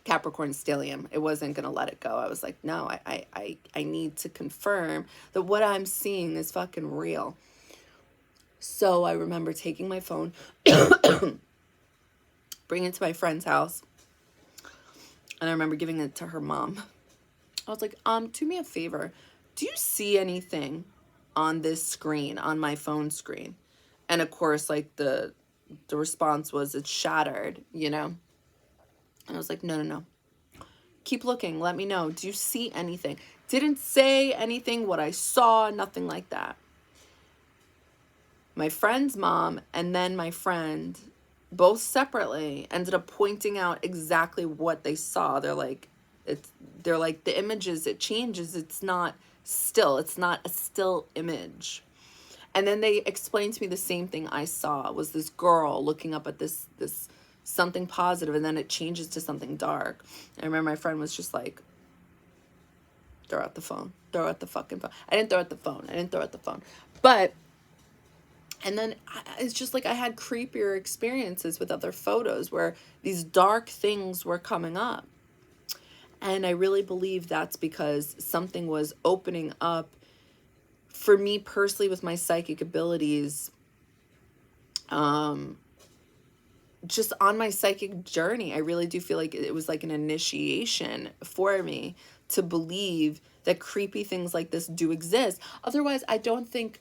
Capricorn stellium, it wasn't gonna let it go. I was like, no, I need to confirm that what I'm seeing is fucking real. So I remember taking my phone, bringing it to my friend's house, and I remember giving it to her mom. I was like, do me a favor. Do you see anything on this screen, on my phone screen? And of course, like the response was, it's shattered, you know? And I was like, no. Keep looking. Let me know. Do you see anything? Didn't say anything, what I saw, nothing like that. My friend's mom and then my friend, both separately, ended up pointing out exactly what they saw. They're like, the images, it changes. It's not still. It's not a still image. And then they explained to me the same thing I saw was this girl looking up at this something positive, and then it changes to something dark. I remember my friend was just like, throw out the phone. Throw out the fucking phone. I didn't throw out the phone. But, and then it's just like I had creepier experiences with other photos where these dark things were coming up. And I really believe that's because something was opening up for me personally with my psychic abilities, just on my psychic journey. I really do feel like it was like an initiation for me to believe that creepy things like this do exist. Otherwise, I don't think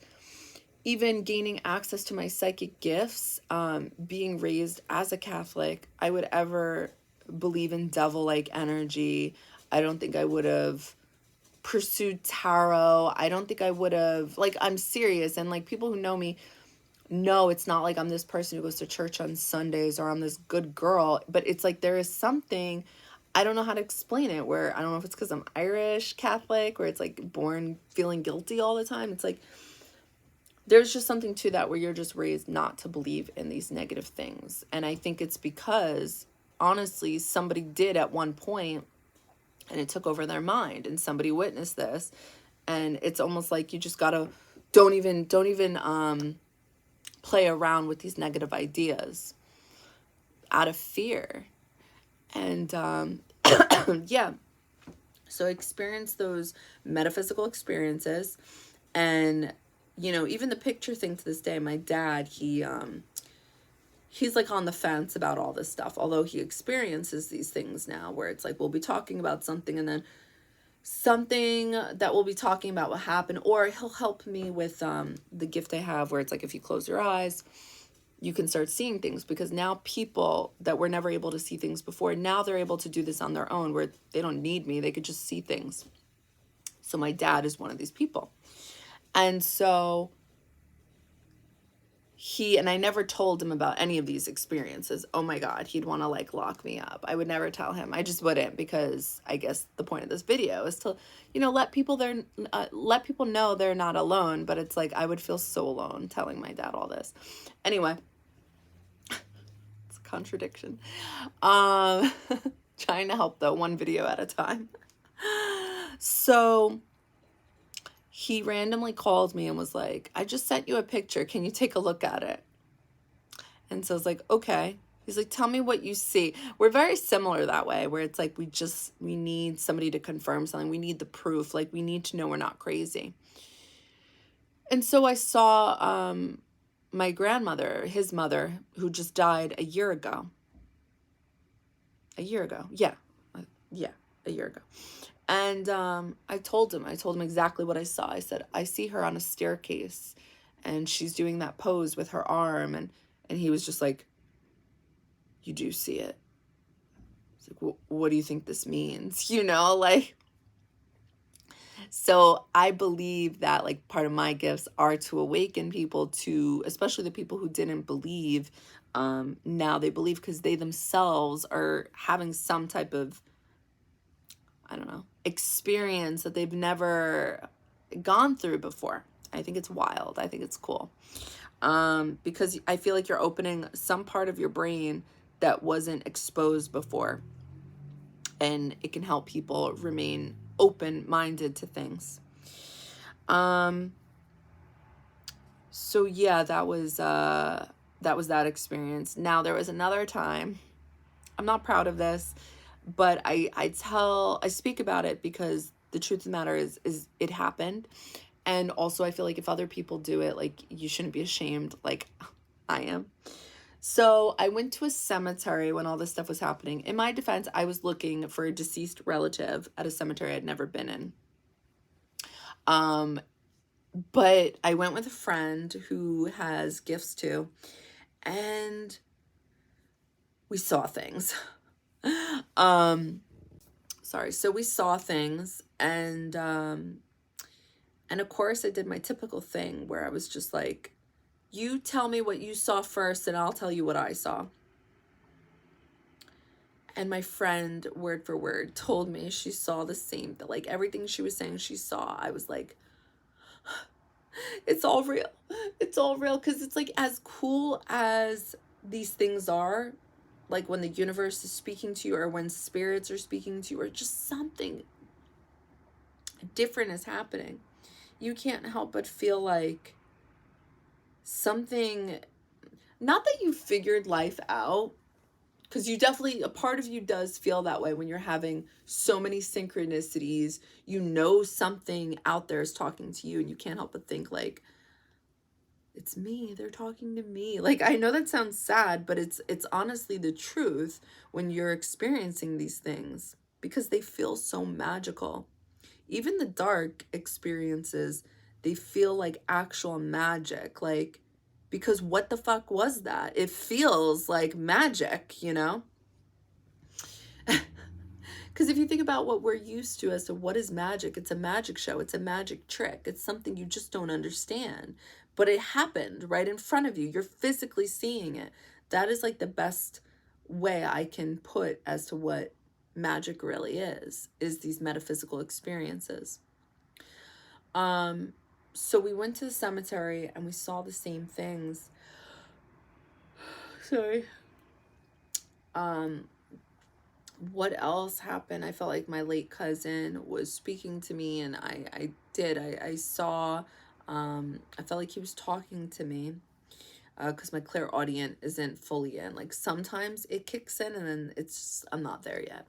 even gaining access to my psychic gifts, being raised as a Catholic, I would ever believe in devil-like energy. I don't think I would have pursued tarot. I don't think I would have, like, I'm serious. And like people who know me know it's not like I'm this person who goes to church on Sundays or I'm this good girl, but it's like there is something, I don't know how to explain it, where I don't know if it's because I'm Irish Catholic, where it's like born feeling guilty all the time. It's like there's just something to that where you're just raised not to believe in these negative things. And I think it's because honestly somebody did at one point, and it took over their mind, and somebody witnessed this, and it's almost like you just gotta don't even play around with these negative ideas out of fear. And yeah, so I experienced those metaphysical experiences. And even the picture thing, to this day, my dad, he's like on the fence about all this stuff, although he experiences these things now where it's like we'll be talking about something, and then something that we'll be talking about will happen, or he'll help me with the gift I have where it's like if you close your eyes you can start seeing things, because now people that were never able to see things before, now they're able to do this on their own, where they don't need me, they could just see things. So my dad is one of these people. And so and I never told him about any of these experiences. Oh my God, he'd want to like lock me up. I would never tell him. I just wouldn't, because I guess the point of this video is to, let people know they're not alone. But it's like I would feel so alone telling my dad all this. Anyway, it's a contradiction. Trying to help though, one video at a time. So he randomly called me and was like, I just sent you a picture. Can you take a look at it? And so I was like, okay. He's like, tell me what you see. We're very similar that way, where it's like we need somebody to confirm something. We need the proof. Like, we need to know we're not crazy. And so I saw my grandmother, his mother, who just died a year ago. A year ago. Yeah. A year ago. And I told him exactly what I saw. I said, I see her on a staircase and she's doing that pose with her arm. And he was just like, you do see it. It's like, well, what do you think this means? Like, so I believe that like part of my gifts are to awaken people to, especially the people who didn't believe. Now they believe because they themselves are having some type of, I don't know, experience that they've never gone through before. I think it's wild. I think it's cool. Because I feel like you're opening some part of your brain that wasn't exposed before. And it can help people remain open-minded to things. So yeah, that was that experience. Now there was another time. I'm not proud of this, but I speak about it because the truth of the matter is it happened. And also I feel like if other people do it, like, you shouldn't be ashamed like I am. So I went to a cemetery when all this stuff was happening. In my defense, I was looking for a deceased relative at a cemetery I'd never been in. But I went with a friend who has gifts too, and we saw things. So we saw things, and of course I did my typical thing where I was just like, you tell me what you saw first and I'll tell you what I saw. And my friend, word for word, told me she saw the same, that like everything she was saying she saw. I was like, it's all real. It's all real. Because it's like, as cool as these things are, like when the universe is speaking to you, or when spirits are speaking to you, or just something different is happening, you can't help but feel like something, not that you figured life out, Because you definitely, a part of you does feel that way when you're having so many synchronicities. You know something out there is talking to you, and you can't help but think, like, it's me, they're talking to me. Like, I know that sounds sad, but it's honestly the truth when you're experiencing these things, because they feel so magical. Even the dark experiences, they feel like actual magic. Like, because what the fuck was that? It feels like magic, you know? Because if you think about what we're used to as to what is magic, it's a magic show, it's a magic trick, it's something you just don't understand. But it happened right in front of you. You're physically seeing it. That is like the best way I can put as to what magic really is these metaphysical experiences. So we went to the cemetery and we saw the same things. Sorry. What else happened? I felt like my late cousin was speaking to me, and I saw, I felt like he was talking to me, because my clairaudient isn't fully in. Like, sometimes it kicks in and then it's just, I'm not there yet.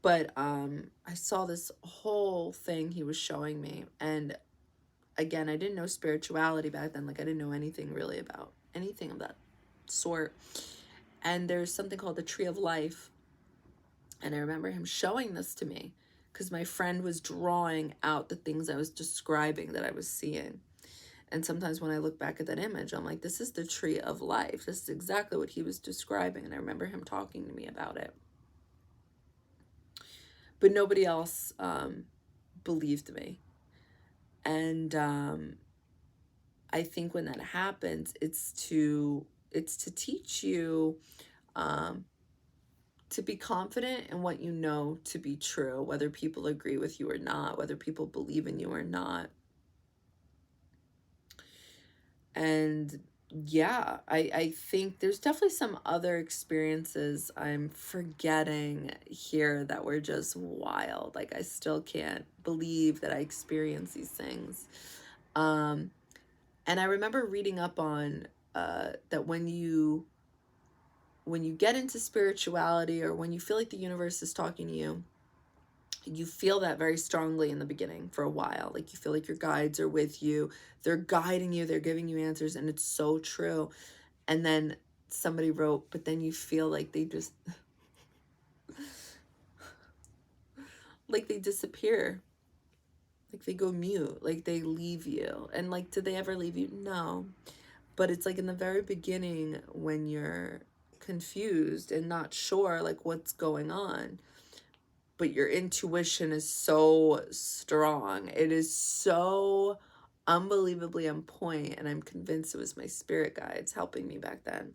But I saw this whole thing he was showing me, and again, I didn't know spirituality back then. Like, I didn't know anything really about anything of that sort. And there's something called the Tree of Life. And I remember him showing this to me because my friend was drawing out the things I was describing that I was seeing. And sometimes when I look back at that image, I'm like, this is the Tree of Life. This is exactly what he was describing. And I remember him talking to me about it. But nobody else believed me. And I think when that happens, it's to teach you to be confident in what you know to be true, whether people agree with you or not, whether people believe in you or not. And yeah, I think there's definitely some other experiences I'm forgetting here that were just wild. Like, I still can't believe that I experienced these things. And I remember reading up on that when you get into spirituality, or when you feel like the universe is talking to you, you feel that very strongly in the beginning for a while. Like, you feel like your guides are with you, they're guiding you, they're giving you answers, and it's so true. And then somebody wrote, but then you feel like they just like they disappear, like they go mute, like they leave you. And like, did they ever leave you? No. But it's like in the very beginning, when you're confused and not sure like what's going on, but your intuition is so strong. It is so unbelievably on point, and I'm convinced it was my spirit guides helping me back then.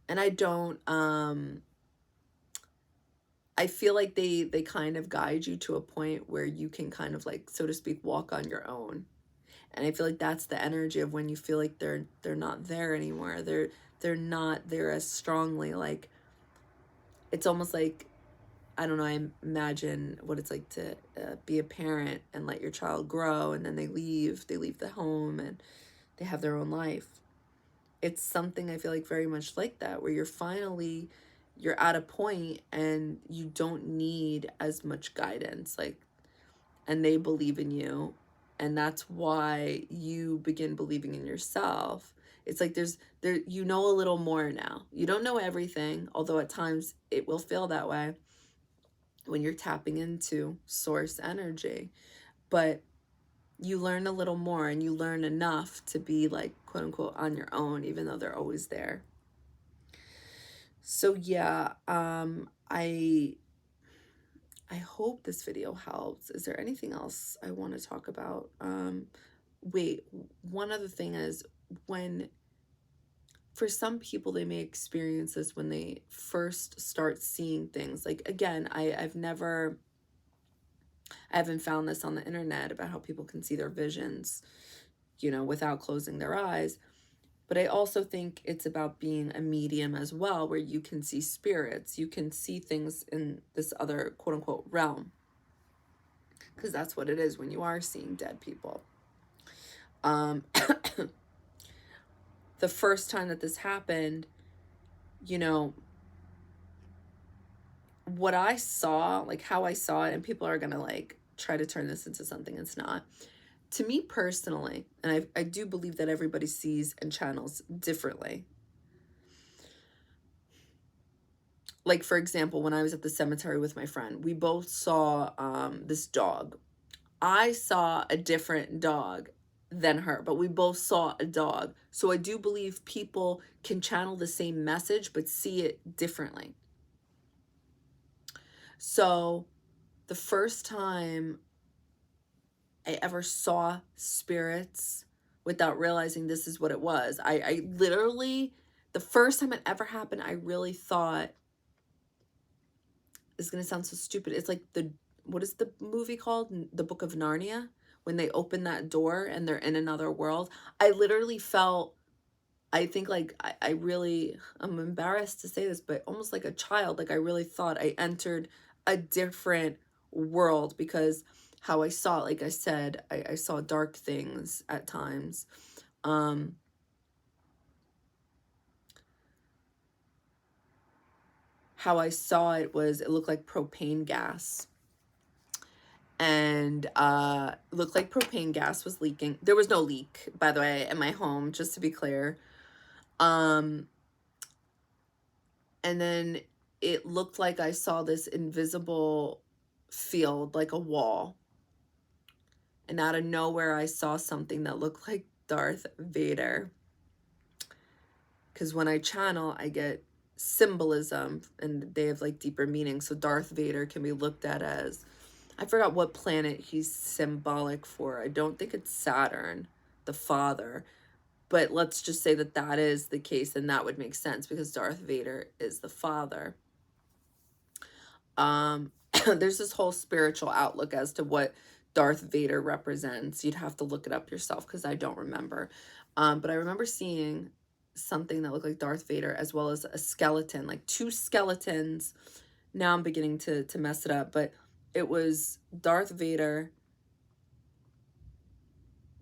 And I don't I feel like they kind of guide you to a point where you can kind of, like, so to speak, walk on your own. And I feel like that's the energy of when you feel like they're not there anymore. They're not there as strongly. Like, it's almost like, I don't know, I imagine what it's like to be a parent and let your child grow, and then they leave the home and they have their own life. It's something I feel like very much like that, where you're at a point and you don't need as much guidance, like, and they believe in you, and that's why you begin believing in yourself. It's like you know a little more now. You don't know everything, although at times it will feel that way when you're tapping into source energy, but you learn a little more, and you learn enough to be, like, quote unquote, on your own, even though they're always there. So yeah, I hope this video helps. Is there anything else I want to talk about? Wait, one other thing is, when, for some people, they may experience this when they first start seeing things. Like, again, I haven't found this on the internet about how people can see their visions, without closing their eyes. But I also think it's about being a medium as well, where you can see spirits, you can see things in this other quote unquote realm. Because that's what it is when you are seeing dead people. The first time that this happened, you know, what I saw, like how I saw it, and people are gonna like try to turn this into something it's not. To me personally, and I do believe that everybody sees and channels differently. Like, for example, when I was at the cemetery with my friend, we both saw this dog. I saw a different dog than her, but we both saw a dog. So I do believe people can channel the same message, but see it differently. So the first time I ever saw spirits without realizing this is what it was, I literally, the first time it ever happened, I really thought, it's going to sound so stupid. It's like what is the movie called? The Book of Narnia? When they open that door and they're in another world. I literally felt, I think like, I really, I'm embarrassed to say this, but almost like a child. Like I really thought I entered a different world because how I saw it, like I said, I saw dark things at times. How I saw it was, it looked like propane gas. And looked like propane gas was leaking. There was no leak, by the way, in my home, just to be clear. And then it looked like I saw this invisible field, like a wall. And out of nowhere, I saw something that looked like Darth Vader. Because when I channel, I get symbolism and they have like deeper meaning. So Darth Vader can be looked at as, I forgot what planet he's symbolic for. I don't think it's Saturn, the father. But let's just say that that is the case, and that would make sense because Darth Vader is the father. There's this whole spiritual outlook as to what Darth Vader represents. You'd have to look it up yourself because I don't remember. But I remember seeing something that looked like Darth Vader as well as a skeleton, like two skeletons. Now I'm beginning to mess it up, but it was Darth Vader,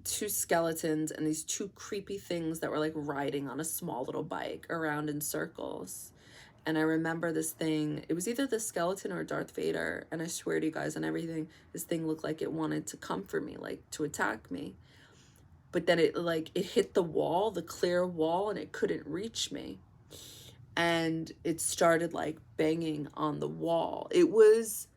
two skeletons, and these two creepy things that were like riding on a small little bike around in circles. And I remember this thing, it was either the skeleton or Darth Vader, and I swear to you guys, on everything, this thing looked like it wanted to come for me, like to attack me. But then it hit the wall, the clear wall, and it couldn't reach me. And it started like banging on the wall. It was,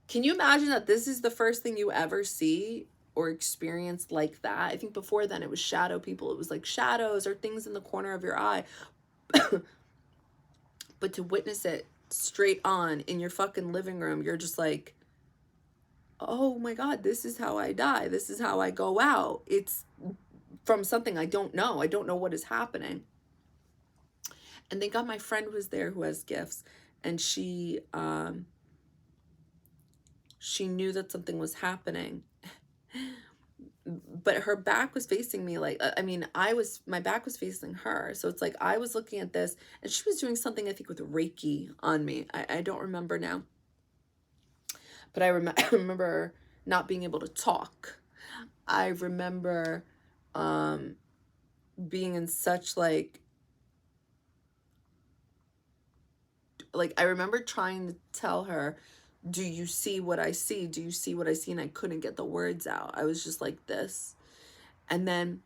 can you imagine that this is the first thing you ever see or experience like that? I think before then it was shadow people. It was like shadows or things in the corner of your eye. But to witness it straight on in your fucking living room, you're just like, oh my God, this is how I die. This is how I go out. It's from something I don't know. I don't know what is happening. And thank God my friend was there who has gifts. And she knew that something was happening. But her back was facing me, like, I mean, my back was facing her. So it's like I was looking at this and she was doing something, I think, with Reiki on me. I don't remember now. But I remember not being able to talk. I remember being in such like I remember trying to tell her, do you see what I see? Do you see what I see? And I couldn't get the words out. I was just like this. And then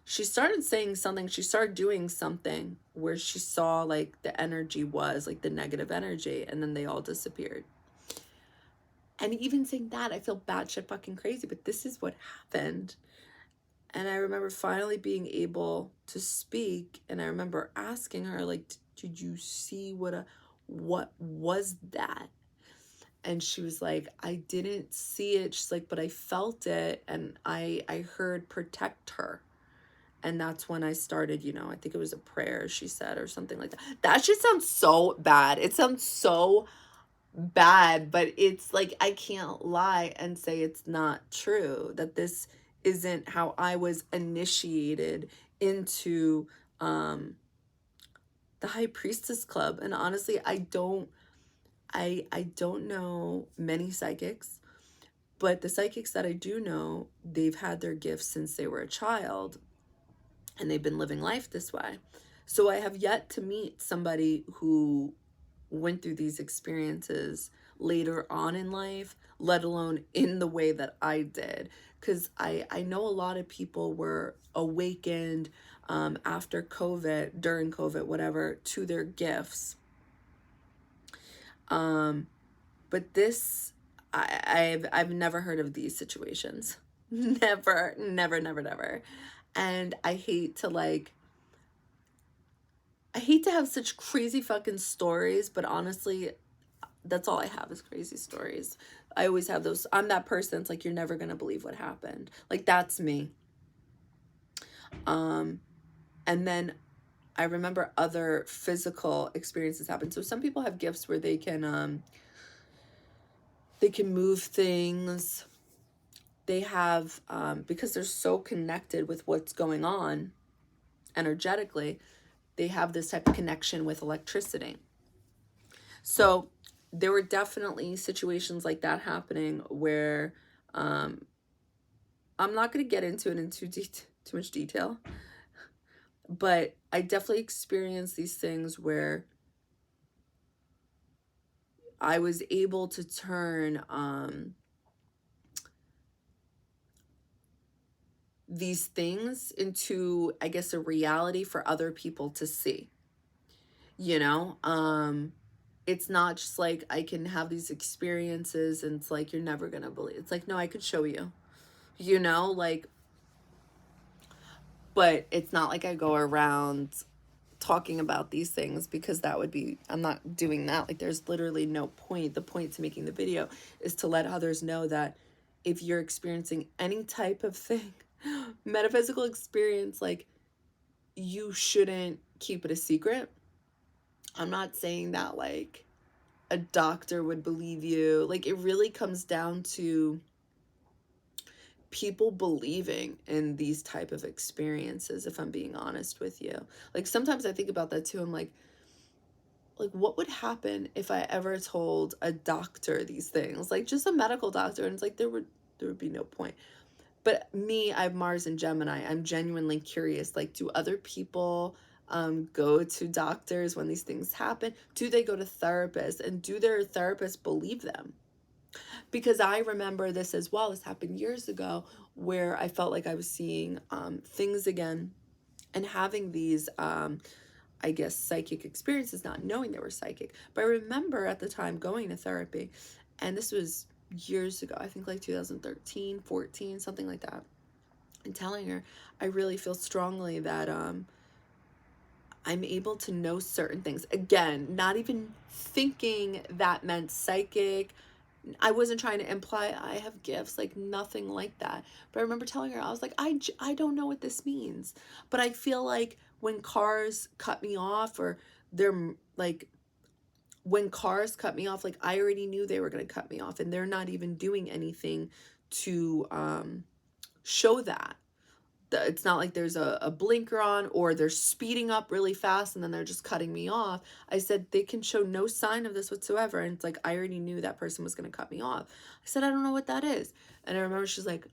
she started saying something. She started doing something where she saw like the energy was like the negative energy, and then they all disappeared. And even saying that, I feel batshit fucking crazy, but this is what happened. And I remember finally being able to speak, and I remember asking her, like, did you see what was that? And she was like, I didn't see it. She's like, but I felt it, and I heard protect her. And that's when I started, I think it was a prayer she said or something like that. That shit sounds so bad. It sounds so bad, but it's like, I can't lie and say it's not true, that this isn't how I was initiated into the High Priestess Club. And honestly, I don't know many psychics, but the psychics that I do know, they've had their gifts since they were a child and they've been living life this way. So I have yet to meet somebody who went through these experiences later on in life, let alone in the way that I did. Because I know a lot of people were awakened after COVID, during COVID, whatever, to their gifts. But this, I've never heard of these situations. Never, never, never, never. And I hate to have such crazy fucking stories, but honestly, that's all I have is crazy stories. I always have those. I'm that person. It's like, you're never going to believe what happened. Like, that's me. And then I remember other physical experiences happen. So some people have gifts where they can move things. They have, because they're so connected with what's going on energetically, they have this type of connection with electricity. So there were definitely situations like that happening where I'm not going to get into it in too much detail, but I definitely experienced these things where I was able to turn these things into, I guess, a reality for other people to see. You know, it's not just like I can have these experiences and it's like, you're never gonna believe. It's like, no, I could show you, you know, like, but it's not like I go around talking about these things, because that would be, I'm not doing that. Like, there's literally no point. The point to making the video is to let others know that if you're experiencing any type of thing, metaphysical experience, like, you shouldn't keep it a secret. I'm not saying that like a doctor would believe you. Like, it really comes down to people believing in these type of experiences, if I'm being honest with you. Like, sometimes I think about that too. I'm like, what would happen if I ever told a doctor these things? Like, just a medical doctor, and it's like, there would be no point. But me, I have Mars and Gemini. I'm genuinely curious. Like, do other people go to doctors when these things happen? Do they go to therapists? And do their therapists believe them? Because I remember this as well. This happened years ago, where I felt like I was seeing things again and having these, I guess, psychic experiences, not knowing they were psychic. But I remember at the time going to therapy, and this was years ago, I think like 2013, 14, something like that, and telling her, I really feel strongly that I'm able to know certain things. Again, not even thinking that meant psychic. I wasn't trying to imply I have gifts, like nothing like that. But I remember telling her, I was like, I don't know what this means. But I feel like when cars cut me off, or they're like, when cars cut me off, like, I already knew they were going to cut me off, and they're not even doing anything to show that. It's not like there's a blinker on, or they're speeding up really fast and then they're just cutting me off. I said, they can show no sign of this whatsoever. And it's like, I already knew that person was going to cut me off. I said, I don't know what that is. And I remember she's like,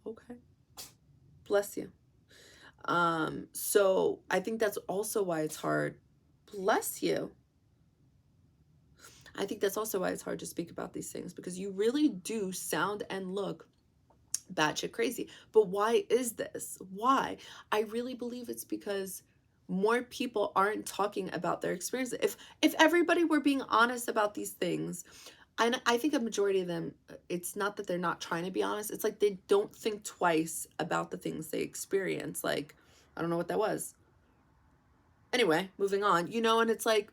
okay, bless you. So I think that's also why it's hard. Bless you. I think that's also why it's hard to speak about these things, because you really do sound and look batshit crazy. But why is this? Why? I really believe it's because more people aren't talking about their experiences. If everybody were being honest about these things, and I think a majority of them, it's not that they're not trying to be honest, it's like they don't think twice about the things they experience. Like, I don't know what that was. Anyway, moving on, you know, and it's like,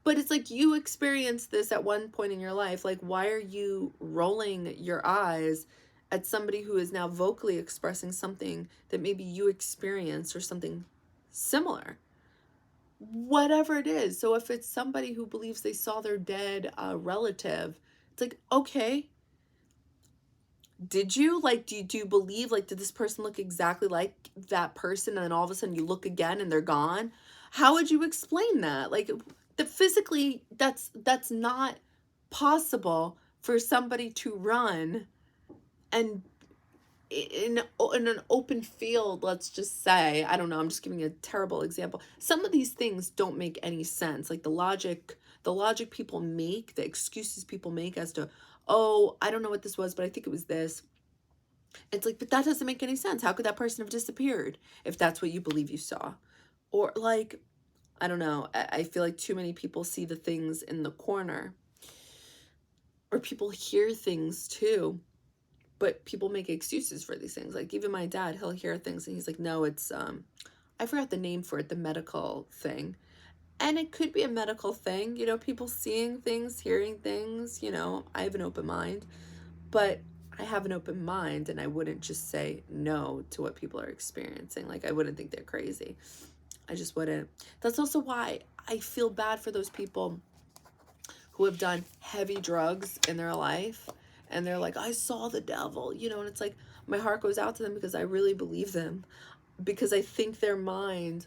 but it's like, you experienced this at one point in your life. Like, why are you rolling your eyes at somebody who is now vocally expressing something that maybe you experienced, or something similar? Whatever it is. So if it's somebody who believes they saw their dead relative, it's like, okay, did you? Like, do you believe, like, did this person look exactly like that person, and then all of a sudden you look again and they're gone? How would you explain that? Like, the physically, that's not possible for somebody to run and in an open field, let's just say, I don't know, I'm just giving a terrible example. Some of these things don't make any sense. Like the logic people make, the excuses people make as to, oh, I don't know what this was, but I think it was this. It's like, but that doesn't make any sense. How could that person have disappeared if that's what you believe you saw? Or like, I don't know. I feel like too many people see the things in the corner, or people hear things too, but people make excuses for these things. Like even my dad, he'll hear things and he's like, no, it's I forgot the name for it, the medical thing. And it could be a medical thing, you know, people seeing things, hearing things, you know, I have an open mind, but I have an open mind and I wouldn't just say no to what people are experiencing. Like I wouldn't think they're crazy. I just wouldn't. That's also why I feel bad for those people who have done heavy drugs in their life and they're like, I saw the devil, you know, and it's like my heart goes out to them because I really believe them, because I think their mind,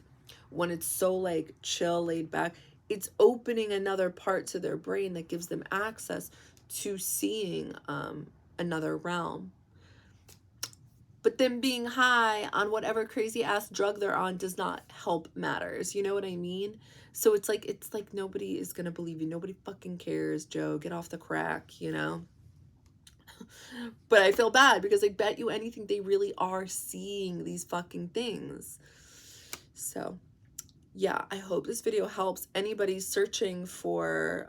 when it's so like chill, laid back, it's opening another part to their brain that gives them access to seeing another realm. But them being high on whatever crazy ass drug they're on does not help matters. You know what I mean? So it's like nobody is gonna believe you. Nobody fucking cares, Joe. Get off the crack, you know? But I feel bad because I bet you anything they really are seeing these fucking things. So yeah, I hope this video helps anybody searching for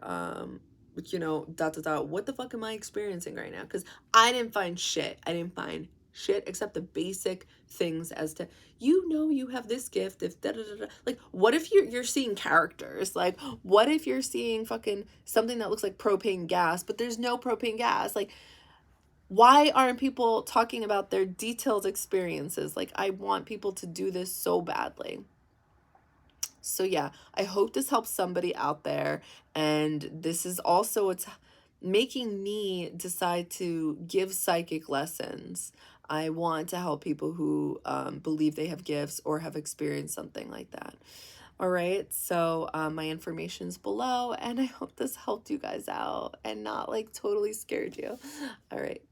you know, what the fuck am I experiencing right now? Because I didn't find shit. I didn't find shit except the basic things as to, you know, you have this gift if da da da da. Like what if you're seeing characters? Like what if you're seeing fucking something that looks like propane gas but there's no propane gas? Like why aren't people talking about their detailed experiences? Like I want people to do this so badly. So yeah, I hope this helps somebody out there. And this is also what's making me decide to give psychic lessons. I want to help people who believe they have gifts or have experienced something like that. All right, so my information's below, and I hope this helped you guys out and not like totally scared you. All right.